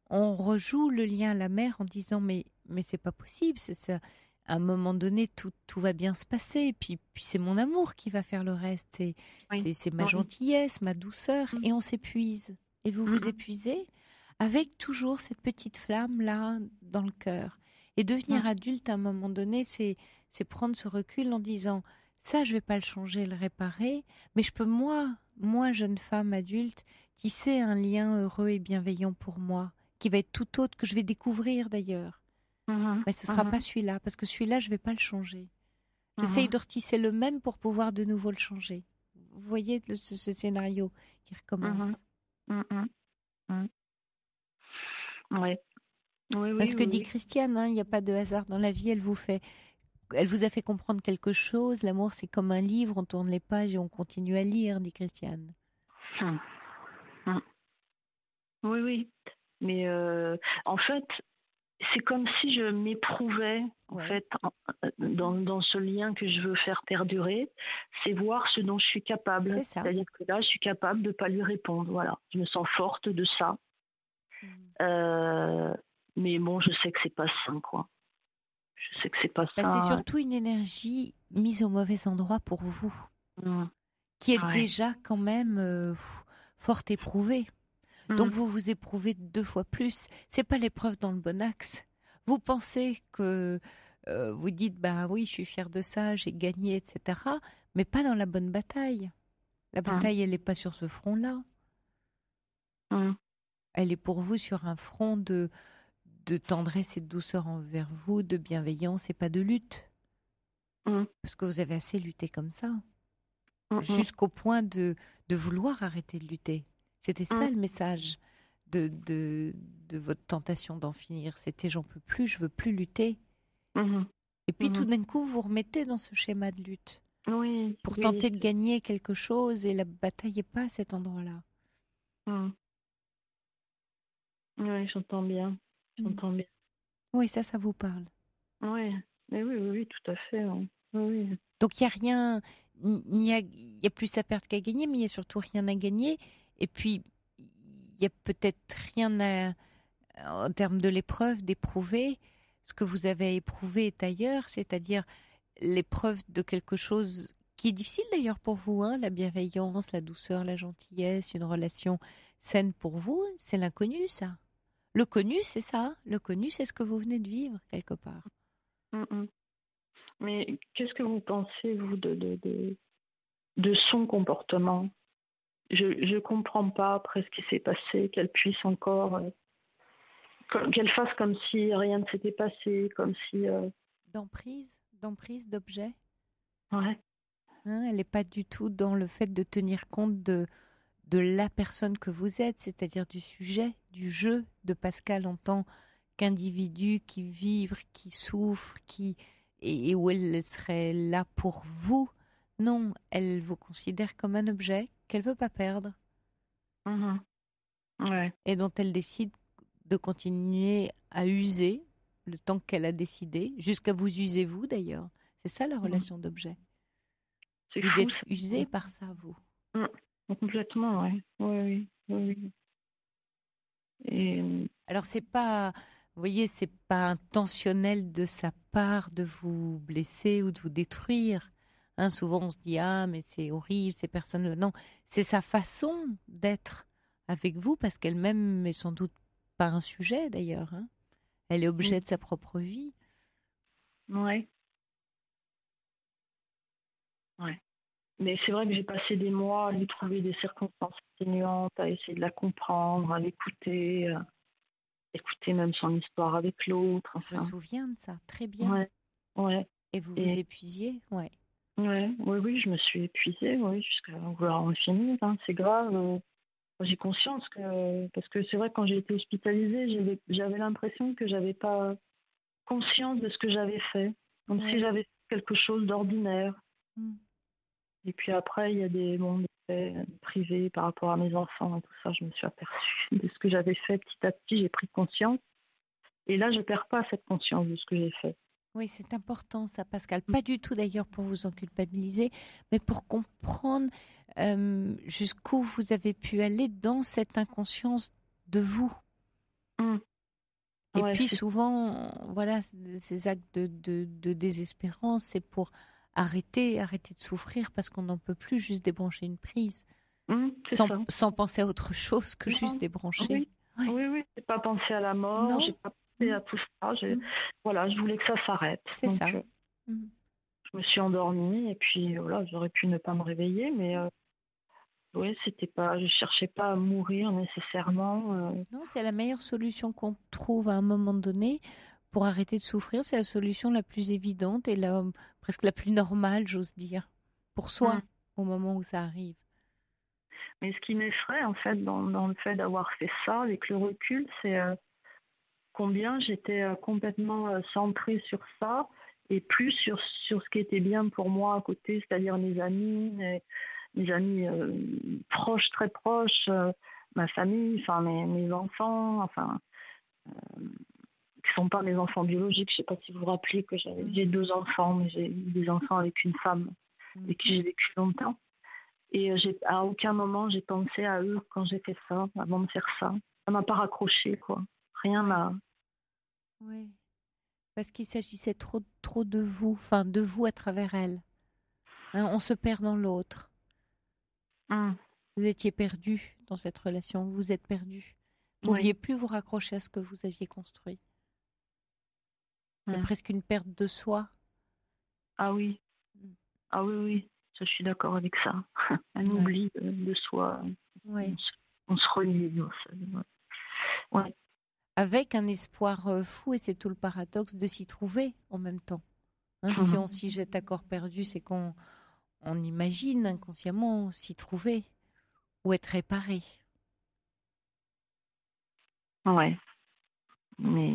on rejoue le lien à la mère en disant mais c'est pas possible, c'est ça. À un moment donné, tout va bien se passer. Puis c'est mon amour qui va faire le reste. Oui, C'est ma oui. gentillesse, ma douceur. Mm. Et on s'épuise. Et vous vous Mm. épuisez avec toujours cette petite flamme là dans le cœur. Et devenir Mm. adulte à un moment donné, c'est prendre ce recul en disant ça, je vais pas le changer, le réparer, mais je peux moi jeune femme adulte, tisser un lien heureux et bienveillant pour moi, qui va être tout autre que je vais découvrir d'ailleurs. Mhm. Mais ce sera pas Mhm. celui-là, parce que celui-là, je vais pas le changer. J'essaye Mhm. de retisser le même pour pouvoir de nouveau le changer. Vous voyez ce scénario qui Mhm. recommence. Mhm. Mhm. Ouais. Oui, oui, Parce que oui, dit oui. Christiane, hein, il n'y a pas de hasard dans la vie, elle vous a fait comprendre quelque chose. L'amour, c'est comme un livre, on tourne les pages et on continue à lire, dit Christiane. Mm. Mm. Oui, oui. Mais en fait, c'est comme si je m'éprouvais en Ouais, fait dans ce lien que je veux faire perdurer, c'est voir ce dont je suis capable. c'est ça. C'est-à-dire que là, je suis capable de ne pas lui répondre. Voilà, je me sens forte de ça. Mhm. Euh, mais bon, je sais que c'est pas sain, quoi. Je sais que c'est pas Bah, c'est sain. surtout une énergie mise au mauvais endroit pour vous, Mm. qui est Ouais. déjà quand même fort éprouvée. Donc Mm. vous vous éprouvez 2 fois plus. C'est pas l'épreuve dans le bon axe. Vous pensez que vous dites bah oui, je suis fière de ça, j'ai gagné, etc. Mais pas dans la bonne bataille. La Mm. bataille, elle n'est pas sur ce front-là. Mm. Elle est pour vous sur un front de tendresse et de douceur envers vous, de bienveillance et pas de lutte. Mm. Parce que vous avez assez lutté comme ça, Mm. jusqu'au point de vouloir arrêter de lutter. C'était Mm. ça le message de votre tentation d'en finir. C'était j'en peux plus, je veux plus lutter. Mm. Et puis tout Mm. d'un coup, vous remettez dans ce schéma de lutte Oui, pour oui. tenter de gagner quelque chose et la bataille n'est pas à cet endroit-là. Mm. Oui, j'entends bien. Mm. J'entends bien. Oui, ça vous parle. Oui, mais oui, oui, oui, tout à fait. Oui, oui. Oui. Donc il n'y a rien, il y a plus à perdre qu'à gagner, mais il n'y a surtout rien à gagner. Et puis, il y a peut-être rien en termes de l'épreuve, d'éprouver. Ce que vous avez éprouvé est ailleurs, c'est-à-dire l'épreuve de quelque chose qui est difficile d'ailleurs pour vous, hein, la bienveillance, la douceur, la gentillesse, une relation saine pour vous, c'est l'inconnu, ça. Le connu, c'est ça. Le connu, c'est ce que vous venez de vivre, quelque part. Mm, mm. Mais qu'est-ce que vous pensez, vous, de son comportement? Je ne comprends pas après ce qui s'est passé, qu'elle puisse encore, qu'elle fasse comme si rien ne s'était passé, comme si... D'emprise d'objet. ouais. Hein, elle n'est pas du tout dans le fait de tenir compte de la personne que vous êtes, c'est-à-dire du sujet, du jeu de Pascal en tant qu'individu qui vivre, qui souffre, et où elle serait là pour vous. Non, elle vous considère comme un objet qu'elle veut pas perdre Mhm. Ouais. et dont elle décide de continuer à user le temps qu'elle a décidé, jusqu'à vous user vous d'ailleurs. C'est ça la Mhm. relation d'objet. C'est Vous fou, êtes ça. usé par ça, vous. Mm. Complètement, ouais. Oui, oui, oui. Et Alors c'est pas, vous voyez, c'est pas intentionnel de sa part de vous blesser ou de vous détruire. Hein, souvent on se dit ah mais c'est horrible ces personnes-là. Non, c'est sa façon d'être avec vous parce qu'elle-même est sans doute pas un sujet d'ailleurs. Hein. Elle est objet de sa propre vie. ouais, ouais. Mais c'est vrai que j'ai passé des mois à lui trouver des circonstances atténuantes, à essayer de la comprendre, à l'écouter, écouter même son histoire avec l'autre. Je me Enfin, souviens de ça très bien. ouais, ouais. Et vous vous Et épuisiez, ouais. ouais, oui, oui, je me suis épuisée, oui, jusqu'à vouloir en finir. Hein. C'est grave. J'ai conscience que, parce que c'est vrai que quand j'ai été hospitalisée, j'avais l'impression que j'avais pas conscience de ce que j'avais fait, comme si Ouais. j'avais fait quelque chose d'ordinaire. Mm. Et puis après, il y a des faits privés par rapport à mes enfants et tout ça. Je me suis aperçue de ce que j'avais fait petit à petit. J'ai pris conscience. Et là, je perds pas cette conscience de ce que j'ai fait. Oui, c'est important ça, Pascal. Pas du tout d'ailleurs pour vous en culpabiliser, mais pour comprendre jusqu'où vous avez pu aller dans cette inconscience de vous. Mmh. Et Ouais, puis souvent, voilà, ces actes de désespérance, c'est pour arrêter de souffrir parce qu'on n'en peut plus, juste débrancher une prise, c'est ça. sans penser à autre chose que juste Non, débrancher. oui, Oui, oui, oui. J'ai pas pensé à la mort, j'ai non, pas pensé Mm, à tout ça. mm, Voilà, je voulais que ça s'arrête. c'est Donc, ça. Mm. je me suis endormie et puis voilà, j'aurais pu ne pas me réveiller, mais oui, c'était pas, je cherchais pas à mourir nécessairement. Non, c'est la meilleure solution qu'on trouve à un moment donné pour arrêter de souffrir. C'est la solution la plus évidente et presque la plus normale, j'ose dire, pour soi, Hum. au moment où ça arrive. Mais ce qui m'effraie en fait dans le fait d'avoir fait ça, avec le recul, c'est combien j'étais complètement centrée sur ça et plus sur ce qui était bien pour moi à côté, c'est-à-dire mes amis proches, très proches, ma famille, enfin mes enfants, enfin qui sont pas mes enfants biologiques. Je sais pas si vous vous rappelez que Mm. j'ai deux enfants, mais j'ai eu des enfants avec une femme avec qui Mhm. j'ai vécu longtemps. Et à aucun moment j'ai pensé à eux quand j'ai fait ça, avant de faire ça. Ça m'a pas raccroché, quoi. Rien Ouais, m'a. ouais. Parce qu'il s'agissait trop de vous, enfin de vous à travers elle. Hein, on se perd dans l'autre. Hum, Vous étiez perdu dans cette relation, vous vous êtes perdu. Vous oui. pouviez plus vous raccrocher à ce que vous aviez construit. Il y a Hum. presque une perte de soi. Ah oui. Mm. Ah oui, oui. Ça, je suis d'accord avec ça. Un Ouais, oubli de soi. ouais. On se relie. Ouais. Avec un espoir fou, et c'est tout le paradoxe de s'y trouver en même temps. Hein, si on s'y jette à corps perdu, c'est qu'on imagine inconsciemment s'y trouver ou être réparé. Ouais. Mais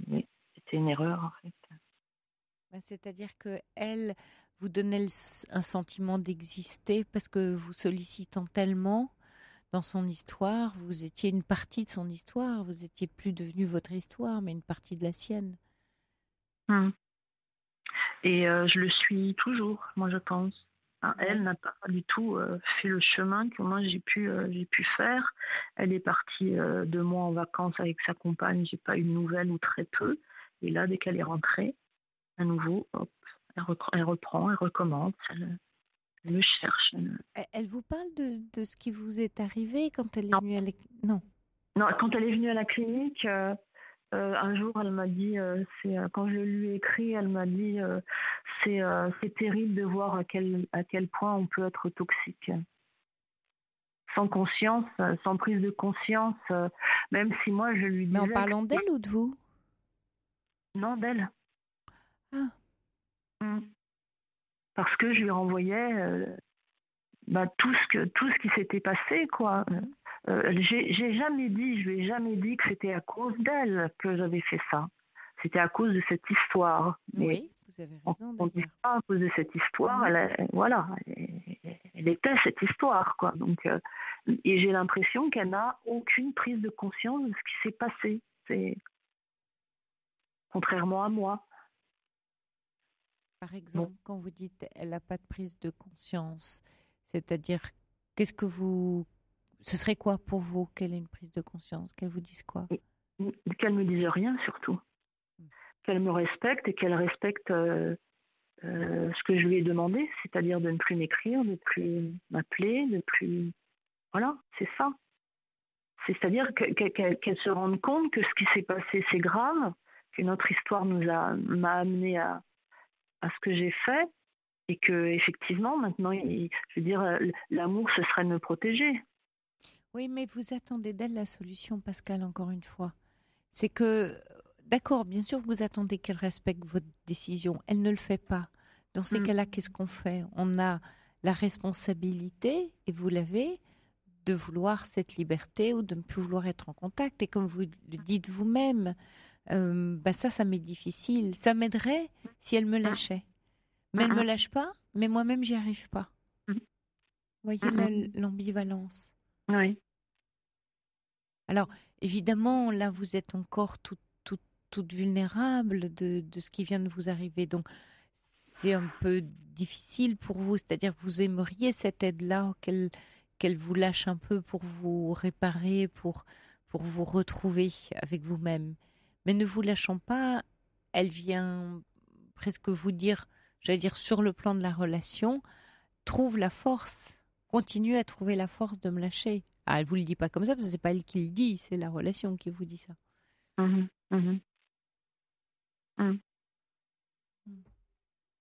oui, c'était une erreur, en fait. Ben, c'est-à-dire que elle vous donnait un sentiment d'exister parce que vous sollicitant tellement dans son histoire, vous étiez une partie de son histoire, vous étiez plus devenu votre histoire, mais une partie de la sienne. Hum. Et je le suis toujours, moi, je pense. Enfin, elle Ouais. n'a pas du tout fait le chemin que moi j'ai pu faire. Elle est partie 2 mois en vacances avec sa compagne. J'ai pas eu de nouvelles ou très peu. Et là, dès qu'elle est rentrée, à nouveau, hop, elle reprend, elle recommence, elle me cherche. Elle vous parle de ce qui vous est arrivé quand elle est Non, venue à Non. non, quand elle est venue à la clinique, un jour, elle m'a dit, quand je lui ai écrit, elle m'a dit, c'est terrible de voir à quel point on peut être toxique. Sans conscience, sans prise de conscience, même si moi je lui Mais en disais que parlant d'elle ou de vous? non d'elle. Ah, Mm. Parce que je lui renvoyais tout ce qui s'était passé, quoi. mhm. J'ai jamais dit, je lui ai jamais dit que c'était à cause d'elle que j'avais fait ça. C'était à cause de cette histoire. Mais Oui, vous avez on raison ne dit d'ailleurs. pas à cause de cette histoire. Mhm. Voilà, elle était cette histoire, quoi. Donc, et j'ai l'impression qu'elle n'a aucune prise de conscience de ce qui s'est passé. C'est contrairement à moi. Par Bon. exemple, quand vous dites elle n'a pas de prise de conscience, c'est-à-dire qu'est-ce que vous ce serait quoi pour vous? Quelle est une prise de conscience? Qu'elle vous dise quoi? Qu'elle me dise rien surtout. Qu'elle me respecte et qu'elle respecte ce que je lui ai demandé, c'est-à-dire de ne plus m'écrire, de ne plus m'appeler, de plus... Voilà, c'est ça. C'est-à-dire qu'elle se rende compte que ce qui s'est passé, c'est grave, que notre histoire m'a amené à ce que j'ai fait, et que effectivement, maintenant, je veux dire, l'amour, ce serait de me protéger. Oui, mais vous attendez d'elle la solution, Pascal, encore une fois. C'est que, d'accord, bien sûr, vous attendez qu'elle respecte votre décision. Elle ne le fait pas. Dans ces cas-là, qu'est-ce qu'on fait? On a la responsabilité, et vous l'avez, de vouloir cette liberté ou de ne plus vouloir être en contact. Et comme vous le dites vous-même, ça m'est difficile. Ça m'aiderait si elle me lâchait. Mais elle me lâche pas, mais moi-même, j'y arrive pas. Vous voyez l'ambivalence. Oui. Alors, évidemment, là, vous êtes encore toute vulnérable de ce qui vient de vous arriver. Donc, c'est un peu difficile pour vous. C'est-à-dire que vous aimeriez cette aide-là, qu'elle vous lâche un peu pour vous réparer, pour vous retrouver avec vous-même. Mais ne vous lâchant pas, elle vient presque vous dire, j'allais dire sur le plan de la relation, trouve la force, continue à trouver la force de me lâcher. Ah, elle vous le dit pas comme ça parce que c'est pas elle qui le dit, c'est la relation qui vous dit ça.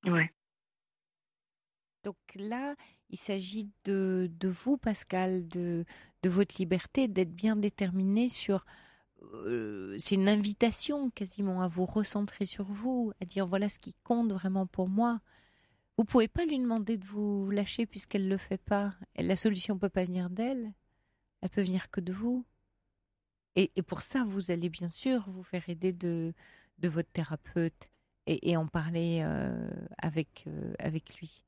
Ouais. Donc là, il s'agit de vous, Pascal, de votre liberté, d'être bien déterminé sur. C'est une invitation quasiment à vous recentrer sur vous, à dire voilà ce qui compte vraiment pour moi. Vous pouvez pas lui demander de vous lâcher puisqu'elle le fait pas. La solution peut pas venir d'elle, elle peut venir que de vous. Et pour ça, vous allez bien sûr vous faire aider de votre thérapeute et en parler avec lui.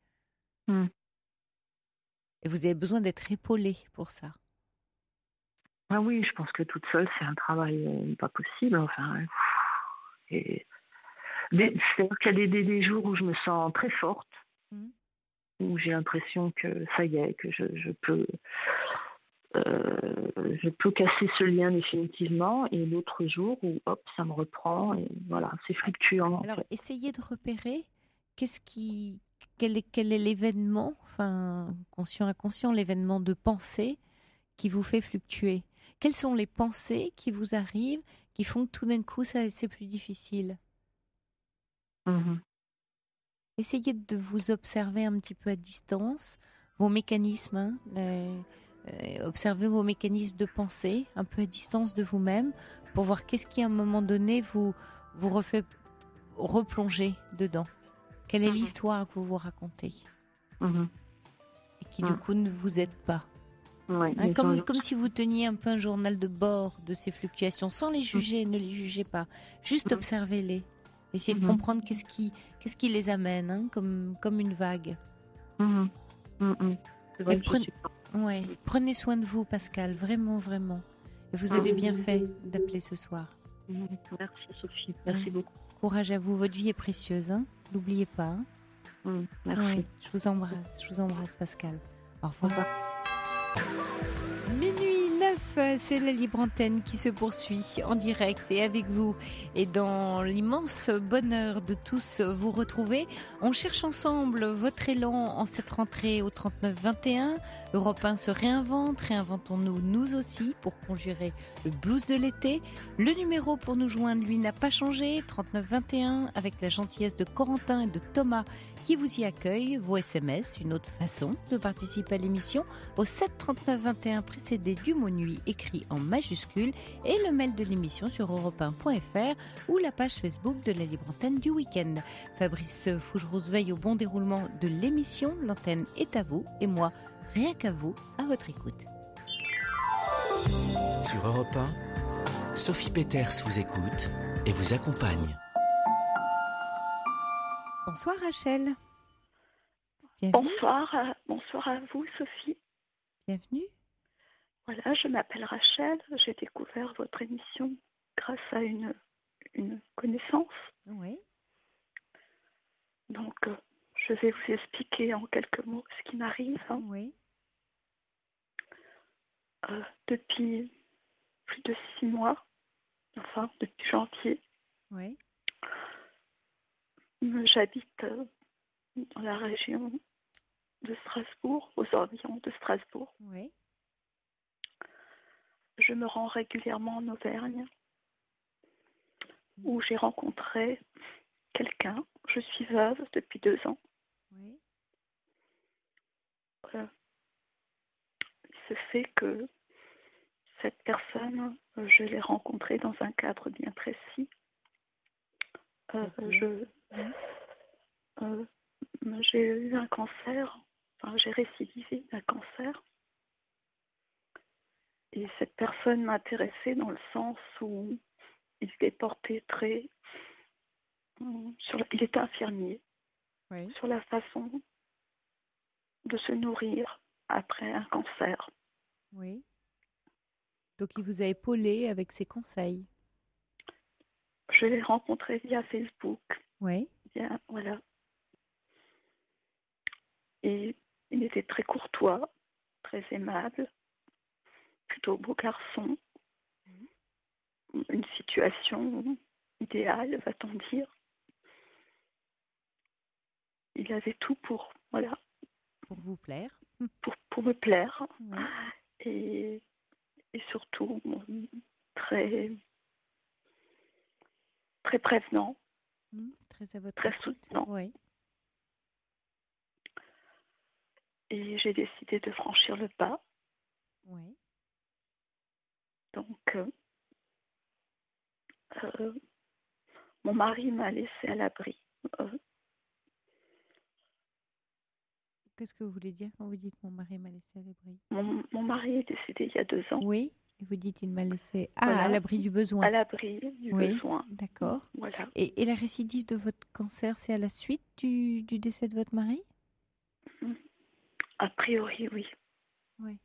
Et vous avez besoin d'être épaulé pour ça. Ah oui, je pense que toute seule, c'est un travail pas possible. Enfin, c'est-à-dire qu'il y a des jours où je me sens très forte, où j'ai l'impression que ça y est, que je peux casser ce lien définitivement, et d'autres jours où hop, ça me reprend, et voilà, c'est fluctuant. Alors, essayez de repérer quel est l'événement, enfin, conscient inconscient, l'événement de pensée qui vous fait fluctuer. Quelles sont les pensées qui vous arrivent, qui font que tout d'un coup, c'est plus difficile? Essayez de vous observer un petit peu à distance, vos mécanismes, observez vos mécanismes de pensée un peu à distance de vous-même pour voir qu'est-ce qui à un moment donné vous refait replonger dedans. Quelle est l'histoire que vous vous racontez et qui du coup ne vous aide pas. Comme si vous teniez un peu un journal de bord de ces fluctuations, sans les juger, ne les jugez pas, juste observez-les. Essayez de comprendre qu'est-ce qui les amène, comme une vague. C'est vrai Prenez soin de vous, Pascal, vraiment, vraiment. Et vous avez bien fait d'appeler ce soir. Merci Sophie, merci beaucoup. Courage à vous, votre vie est précieuse, n'oubliez pas. Merci. Je vous embrasse Pascal. Au revoir. Minuit 9, c'est la libre antenne qui se poursuit en direct et avec vous. Et dans l'immense bonheur de tous vous retrouver, on cherche ensemble votre élan en cette rentrée au 39-21. Europe 1 se réinvente, réinventons-nous nous aussi pour conjurer le blues de l'été. Le numéro pour nous joindre, lui, n'a pas changé, 39-21, avec la gentillesse de Corentin et de Thomas qui vous y accueille. Vos SMS, une autre façon de participer à l'émission, au 7 39 21 précédé du mot nuit écrit en majuscule, et le mail de l'émission sur europe1.fr ou la page Facebook de la libre antenne du week-end. Fabrice Fougerousse veille au bon déroulement de l'émission. L'antenne est à vous et moi, rien qu'à vous, à votre écoute. Sur Europe 1, Sophie Peters vous écoute et vous accompagne. Bonsoir Rachel. Bienvenue. Bonsoir à vous Sophie. Bienvenue. Voilà, je m'appelle Rachel, j'ai découvert votre émission grâce à une connaissance. Oui. Donc, je vais vous expliquer en quelques mots ce qui m'arrive. Oui. depuis plus de 6 mois, enfin depuis janvier. Oui. J'habite dans la région de Strasbourg, aux environs de Strasbourg. Oui. Je me rends régulièrement en Auvergne, où j'ai rencontré quelqu'un. Je suis veuve depuis 2 ans. Oui. Il se fait que cette personne, je l'ai rencontrée dans un cadre bien précis. C'est-à-dire Euh, j'ai eu un cancer, enfin j'ai récidivé d'un cancer. Et cette personne m'intéressait dans le sens où il était porté très... il était infirmier, Oui. sur la façon de se nourrir après un cancer. Oui. Donc il vous a épaulé avec ses conseils. Je l'ai rencontré via Facebook. Oui. Voilà. Et il était très courtois, très aimable, plutôt beau garçon. Une situation idéale, va-t-on dire. Il avait tout pour, voilà, Pour vous plaire. pour me plaire. Oui. Et, et surtout, très, très prévenant, Très à votre très écoute. soutenant. Oui. Et j'ai décidé de franchir le pas. Oui. Donc, mon mari m'a laissé à l'abri. Euh, Qu'est-ce que vous voulez dire quand vous dites mon mari m'a laissé à l'abri? mon mari est décédé il y a 2 ans. Oui. Et vous dites il m'a laissé à Voilà, l'abri du besoin. à l'abri du Oui. besoin. D'accord. Voilà. Et la récidive de votre cancer, c'est à la suite du décès de votre mari? A priori, oui. Oui.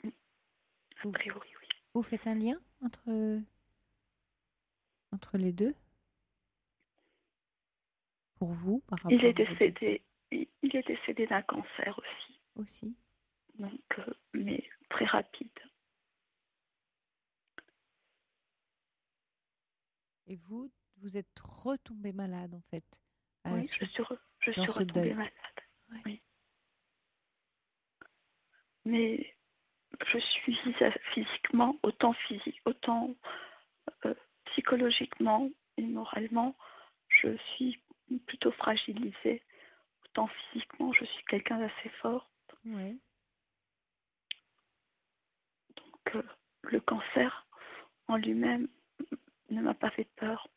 A priori, oui. Vous faites un lien entre les deux? Pour vous, par Il rapport est à votre vécu décédé. Il est décédé d'un cancer aussi. aussi? Donc, mais très rapide. Et vous êtes retombée malade en fait, à la Oui, suite, je dans suis ce retombée deuil. malade. Ouais. Oui. Mais je suis physiquement, autant psychologiquement et moralement, je suis plutôt fragilisée. Autant physiquement, je suis quelqu'un d'assez fort. Ouais. Donc, le cancer en lui-même ne m'a pas fait peur.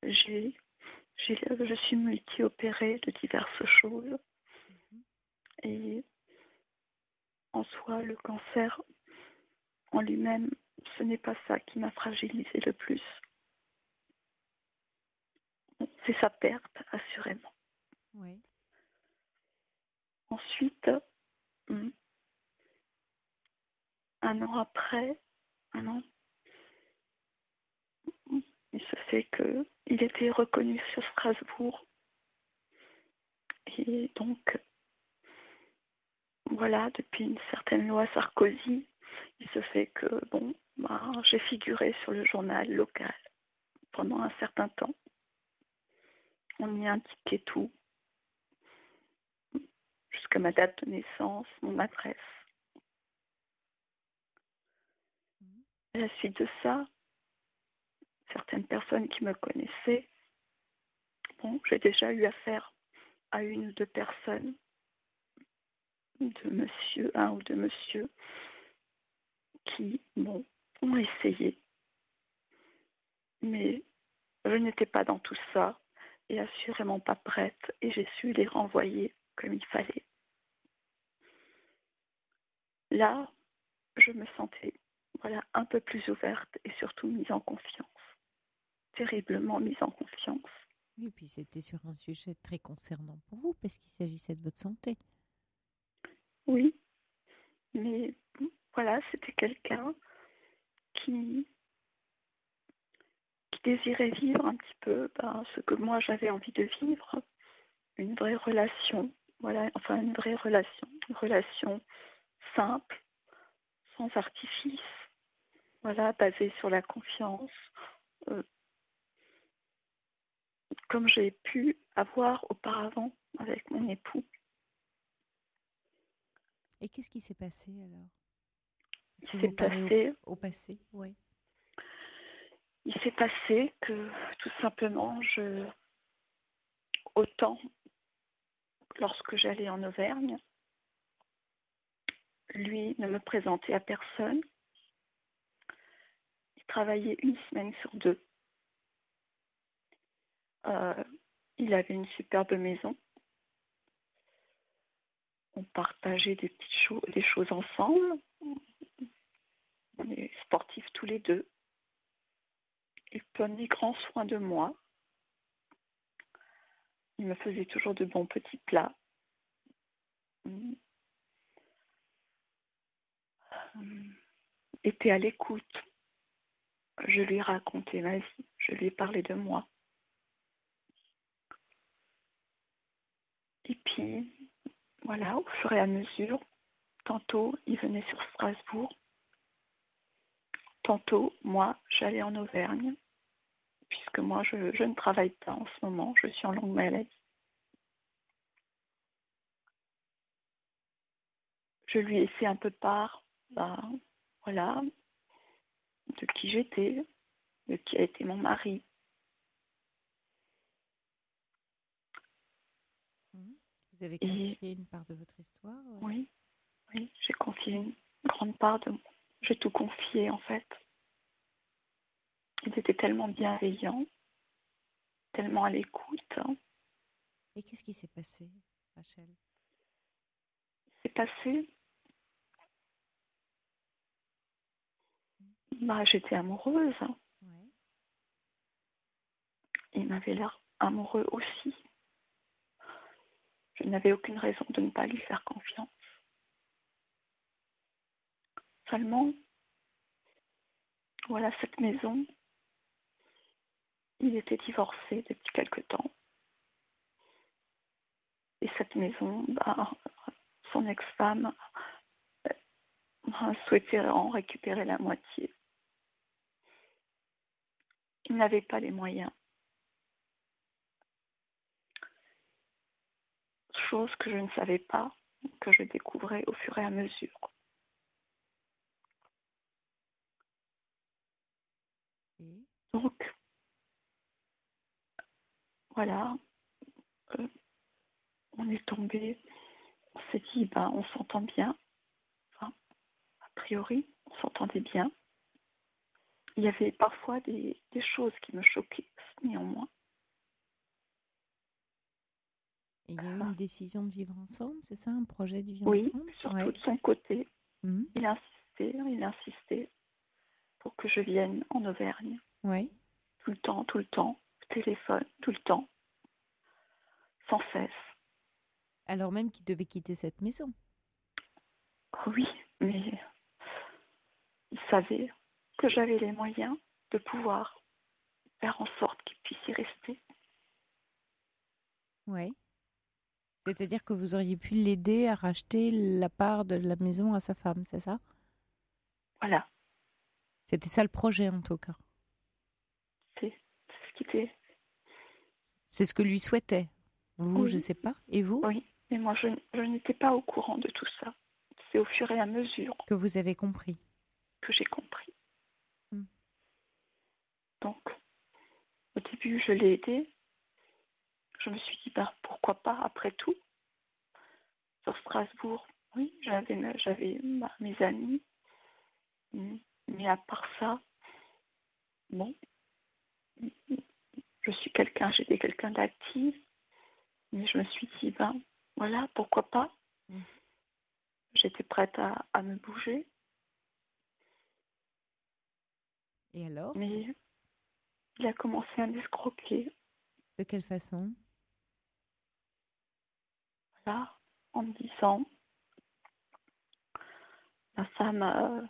Je suis multi-opérée de diverses choses. Et en soi, le cancer en lui-même, ce n'est pas ça qui m'a fragilisée le plus. C'est sa perte, assurément. Ouais. Ensuite, un an après, il se fait qu'il était reconnu sur Strasbourg. Et donc, voilà, depuis une certaine loi Sarkozy, il se fait que, j'ai figuré sur le journal local pendant un certain temps. On y indiquait tout, jusqu'à ma date de naissance, mon adresse. À la suite de ça, certaines personnes qui me connaissaient, j'ai déjà eu affaire à une ou deux personnes, un ou deux monsieur, qui, ont essayé. Mais je n'étais pas dans tout ça et assurément pas prête et j'ai su les renvoyer comme il fallait. Là, je me sentais un peu plus ouverte et surtout mise en confiance. Terriblement mise en confiance. Oui, puis c'était sur un sujet très concernant pour vous, parce qu'il s'agissait de votre santé. Oui, mais voilà, c'était quelqu'un qui désirait vivre un petit peu ce que moi j'avais envie de vivre, une vraie relation, une vraie relation, une relation simple, sans artifice, voilà, basé sur la confiance, euh, comme j'ai pu avoir auparavant avec mon époux. Et qu'est-ce qui s'est passé alors? Est-ce que Il vous s'est parlez passé, au passé? Oui. il s'est passé que tout simplement, autant lorsque j'allais en Auvergne, lui ne me présentait à personne. Il travaillait une semaine sur deux. Euh, il avait une superbe maison. On partageait des petites choses, des choses ensemble. On est sportifs tous les deux. Il prenait grand soin de moi. Il me faisait toujours de bons petits plats. Était à l'écoute. Je lui racontais ma vie. Je lui parlais de moi. Et puis, voilà, au fur et à mesure, tantôt, il venait sur Strasbourg. Tantôt, moi, j'allais en Auvergne, puisque moi, je ne travaille pas en ce moment. Je suis en longue maladie. Je lui ai fait un peu part, voilà, de qui j'étais, de qui a été mon mari. Vous avez Et confié une part de votre histoire? oui, oui, j'ai confié une grande part de moi. J'ai tout confié, en fait. Il était tellement bienveillant, tellement à l'écoute. Et qu'est-ce qui s'est passé, Rachel? C'est passé, j'étais amoureuse. Ouais. Il m'avait l'air amoureux aussi. Je n'avais aucune raison de ne pas lui faire confiance. Seulement, voilà, cette maison, il était divorcé depuis quelque temps. Et cette maison, son ex-femme souhaitait en récupérer la moitié. Il n'avait pas les moyens. Chose que je ne savais pas, que je découvrais au fur et à mesure. Et Donc, voilà, on est tombé, on s'est dit, on s'entend bien. Enfin, a priori, on s'entendait bien. Il y avait parfois des choses qui me choquaient, néanmoins. il y a eu une décision de vivre ensemble, c'est ça, un projet de vie Oui, ensemble? surtout Ouais. de son côté. Mhm. Il insistait pour que je vienne en Auvergne. Ouais. Tout le temps, au téléphone, tout le temps, sans cesse. Alors même qu'il devait quitter cette maison. Oui, mais il savait que j'avais les moyens de pouvoir faire en sorte qu'il puisse y rester. Ouais. C'est-à-dire que vous auriez pu l'aider à racheter la part de la maison à sa femme, c'est ça? Voilà, C'était ça le projet en tout cas. c'est ce qui était. C'est ce que lui souhaitait. Vous, je Oui, sais pas. Et vous? oui, mais moi je n'étais pas au courant de tout ça. C'est au fur et à mesure Que vous avez compris. que j'ai compris. Mm. Donc, au début, je l'ai aidé. Je me suis dit, pourquoi pas, après tout, sur Strasbourg. Oui, j'avais mes amis. Mais à part ça, bon, j'étais quelqu'un d'actif. Mais je me suis dit, voilà, pourquoi pas. Mm. J'étais prête à me bouger. Et alors? Mais il a commencé à m'escroquer, De quelle façon? là, en me disant, ma femme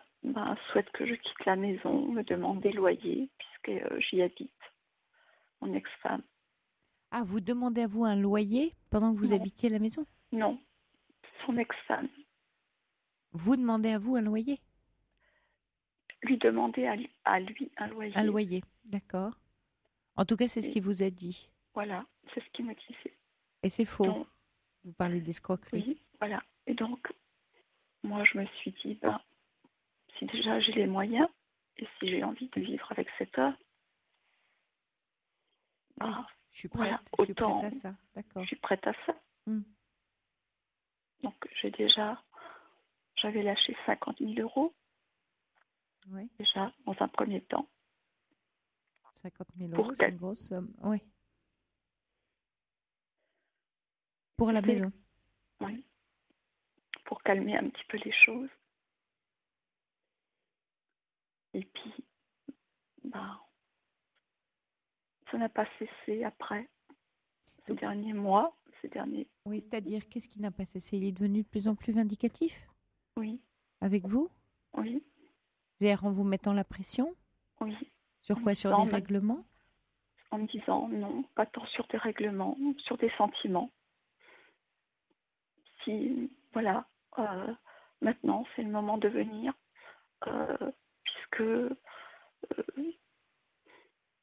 souhaite que je quitte la maison, me demande des loyers, puisque j'y habite, mon ex-femme. Ah, vous demandez à vous un loyer pendant que vous Non, habitiez la maison? non, son ex-femme. Vous demandez à vous un loyer? lui demander à lui un loyer. Un loyer, d'accord. En tout cas, c'est ce Et qu'il vous a dit. voilà, c'est ce qu'il me disait. Et c'est faux. Donc, Vous parlez d'escroquerie. oui, voilà. Et donc, moi, je me suis dit, ben, si déjà j'ai les moyens, et si j'ai envie de vivre avec cet homme, Oui, ben, je suis voilà, prête. Je suis autant, prête à ça. je D'accord. suis prête à ça. Hmm. Donc, j'avais lâché 50 000 euros, Oui. déjà, dans un premier temps, 50 000 pour euros, c'est une grosse somme. Oui. Pour la maison. Oui, pour calmer un petit peu les choses. Et puis, bah, ça n'a pas cessé après, ces Donc, derniers mois, ces derniers... oui, c'est-à-dire, qu'est-ce qui n'a pas cessé? Il est devenu de plus en plus vindicatif Oui, avec vous? oui, C'est-à-dire en vous mettant la pression? oui. Sur quoi? Sur des règlements? En me disant non, pas tant sur des règlements, sur des sentiments. Si, voilà, maintenant c'est le moment de venir, puisque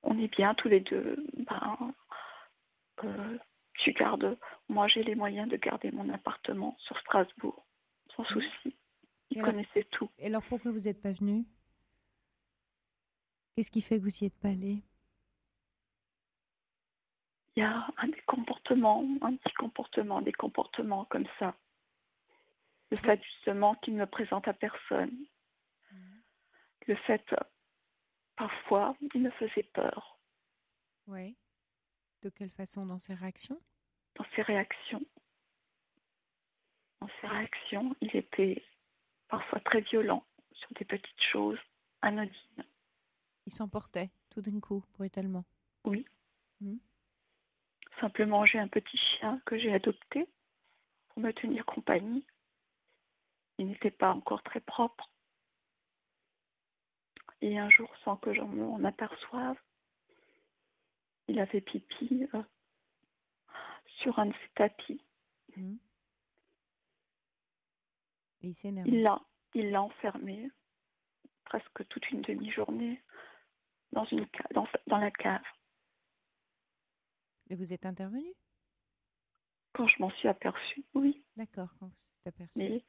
on est bien tous les deux, ben, tu gardes, moi j'ai les moyens de garder mon appartement sur Strasbourg, sans souci. Il connaissait tout. Et alors pourquoi vous n'êtes pas venu? Qu'est-ce qui fait que vous n'y êtes pas allé? Il y a des comportements comme ça. Le fait justement qu'il ne me présente à personne. Le fait, parfois, il me faisait peur. Oui. De quelle façon? Dans ses réactions? Dans ses réactions. Il était parfois très violent sur des petites choses anodines. Il s'emportait tout d'un coup, brutalement. Oui. Simplement, j'ai un petit chien que j'ai adopté pour me tenir compagnie. Il n'était pas encore très propre. Et un jour, sans que j'en m'en aperçoive, il a fait pipi sur un de ses tapis. Et il s'est énervé. Il l'a enfermé presque toute une demi-journée dans la cave. Et vous êtes intervenu? Quand je m'en suis aperçue, oui. D'accord, quand vous êtes aperçu. Mais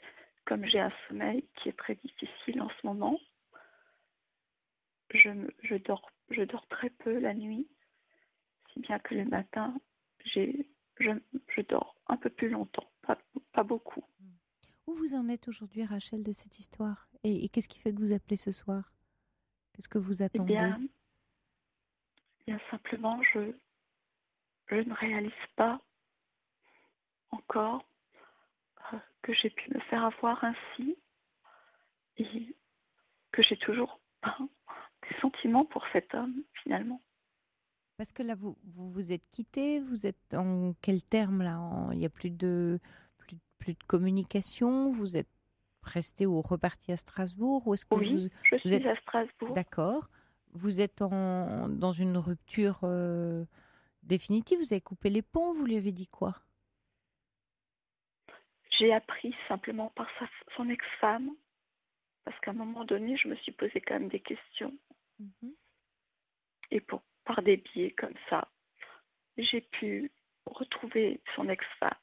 comme j'ai un sommeil qui est très difficile en ce moment, je dors très peu la nuit, si bien que le matin, je dors un peu plus longtemps, pas beaucoup. Où vous en êtes aujourd'hui, Rachel, de cette histoire? Et qu'est-ce qui fait que vous appelez ce soir? Qu'est-ce que vous attendez? Bien simplement, je ne réalise pas encore que j'ai pu me faire avoir ainsi et que j'ai toujours des sentiments pour cet homme, finalement. Parce que là, vous êtes quittés, vous êtes en quel terme là? Il n'y a plus de communication, vous êtes resté ou reparti à Strasbourg? Ou est-ce que Oui, je suis à Strasbourg. D'accord. Vous êtes dans une rupture définitive, vous avez coupé les ponts, vous lui avez dit quoi? J'ai appris simplement par son ex-femme, parce qu'à un moment donné, je me suis posé quand même des questions. Et par des biais comme ça, j'ai pu retrouver son ex-femme.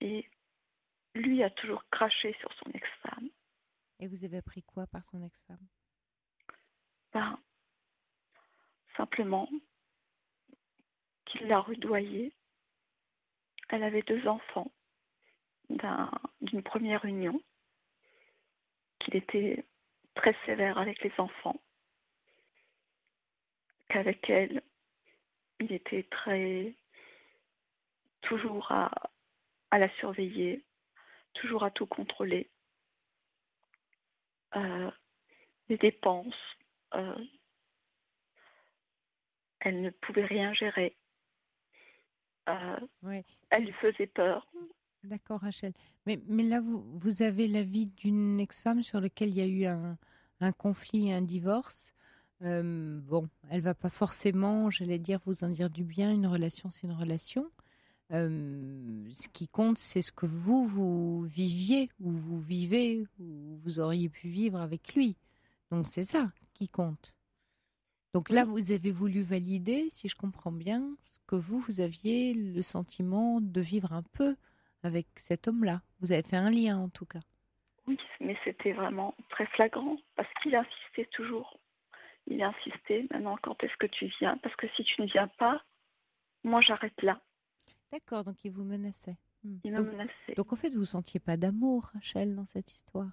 Et lui a toujours craché sur son ex-femme. Et vous avez appris quoi par son ex-femme? Simplement qu'il l'a rudoyée. Elle avait 2 enfants d'une première union, qu'il était très sévère avec les enfants, qu'avec elle, il était toujours à la surveiller, toujours à tout contrôler. Les dépenses, elle ne pouvait rien gérer. Elle lui faisait peur. D'accord, Rachel. Mais là, vous avez l'avis d'une ex-femme sur laquelle il y a eu un conflit, un divorce. Bon, elle va pas forcément, j'allais dire, vous en dire du bien. Une relation, c'est une relation. Ce qui compte, c'est ce que vous viviez, ou vous vivez, ou vous auriez pu vivre avec lui. Donc c'est ça qui compte. Donc là, Oui. vous avez voulu valider, si je comprends bien, ce que vous aviez le sentiment de vivre un peu avec cet homme-là. Vous avez fait un lien, en tout cas. Oui, mais c'était vraiment très flagrant parce qu'il insistait toujours. Il insistait, maintenant, quand est-ce que tu viens? Parce que si tu ne viens pas, moi j'arrête là. D'accord, donc il vous menaçait. Il me Donc, menaçait. donc en fait, vous ne sentiez pas d'amour, Rachel, dans cette histoire.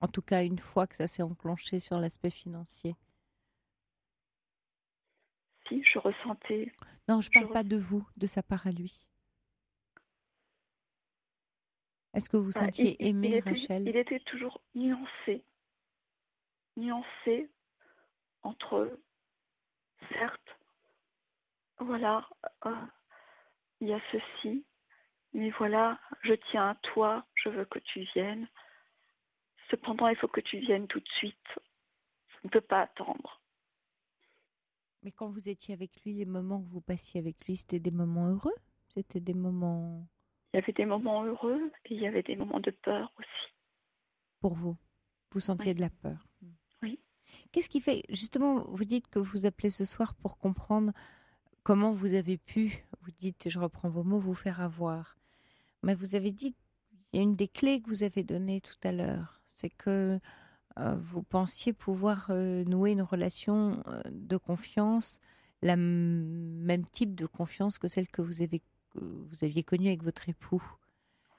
En tout cas, une fois que ça s'est enclenché sur l'aspect financier. Si, je ressentais. Non, je ne Je parle pas de vous, de sa part à lui. Est-ce que vous Enfin, sentiez aimé, Rachel? il était toujours nuancé. Nuancé entre eux. Certes, voilà, euh, il y a ceci, mais voilà, je tiens à toi, je veux que tu viennes. Cependant, il faut que tu viennes tout de suite. Ça ne peut pas attendre. Mais quand vous étiez avec lui, les moments que vous passiez avec lui, c'était des moments heureux? C'était des moments Il y avait des moments heureux et il y avait des moments de peur aussi. pour vous? Vous sentiez Oui, de la peur? oui. Qu'est-ce qui fait, justement, vous dites que vous appelez ce soir pour comprendre comment vous avez pu, vous dites, je reprends vos mots, vous faire avoir. Mais vous avez dit, il y a une des clés que vous avez données tout à l'heure, c'est que vous pensiez pouvoir nouer une relation de confiance, même type de confiance que celle que vous aviez connue avec votre époux.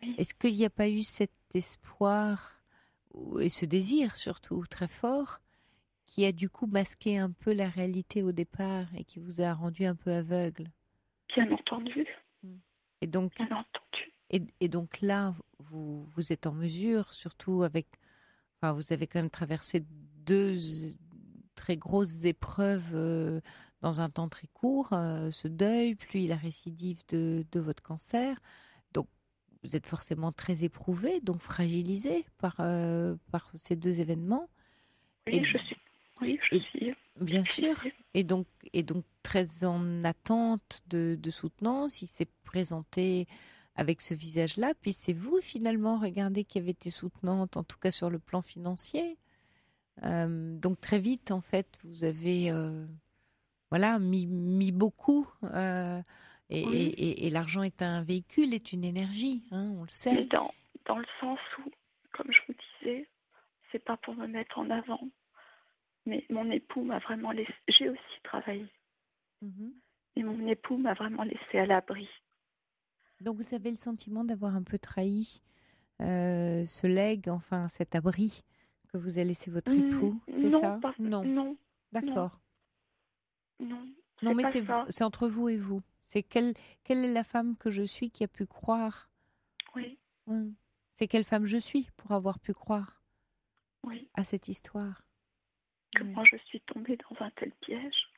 Oui. Est-ce qu'il n'y a pas eu cet espoir et ce désir surtout très fort qui a du coup masqué un peu la réalité au départ et qui vous a rendu un peu aveugle? Bien entendu, Et donc, bien entendu. et donc là, vous êtes en mesure, surtout avec, enfin, vous avez quand même traversé deux très grosses épreuves dans un temps très court, ce deuil, puis la récidive de votre cancer. Donc, vous êtes forcément très éprouvé, donc fragilisé par ces deux événements. Et, Oui, je suis. Oui, je et suis. bien sûr, Fixée. et donc très en attente de soutenance, il s'est présenté avec ce visage-là, puis c'est vous finalement, regardez, qui avez été soutenante, en tout cas sur le plan financier. Donc très vite, en fait, vous avez voilà, mis beaucoup, Oui, et l'argent est un véhicule, est une énergie, hein, on le mais sait. dans le sens où, comme je vous disais, c'est pas pour me mettre en avant, mais mon époux m'a vraiment laissé. J'ai aussi travaillé, Mhm. et mon époux m'a vraiment laissé à l'abri. Donc vous avez le sentiment d'avoir un peu trahi ce legs, enfin cet abri que vous a laissé votre époux, c'est Non, ça? pas. Non, Non, non, d'accord. non, Non, c'est mais pas ça. c'est entre vous et vous. C'est quelle est la femme que je suis qui a pu croire? Oui, C'est quelle femme je suis pour avoir pu croire oui. à cette histoire? Ouais. Comment je suis tombée dans un tel piège?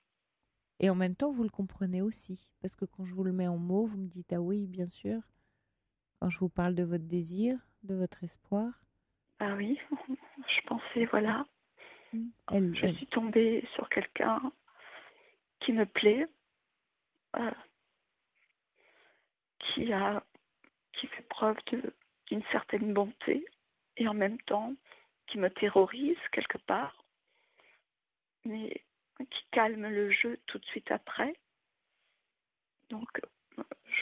Et en même temps, vous le comprenez aussi, parce que quand je vous le mets en mots, vous me dites ah oui, bien sûr. Quand je vous parle de votre désir, de votre espoir, Ah oui, je pensais, voilà, je elle, suis tombée sur quelqu'un qui me plaît, euh, qui a, qui fait preuve d'une certaine bonté et en même temps qui me terrorise quelque part, mais qui calme le jeu tout de suite après. Donc,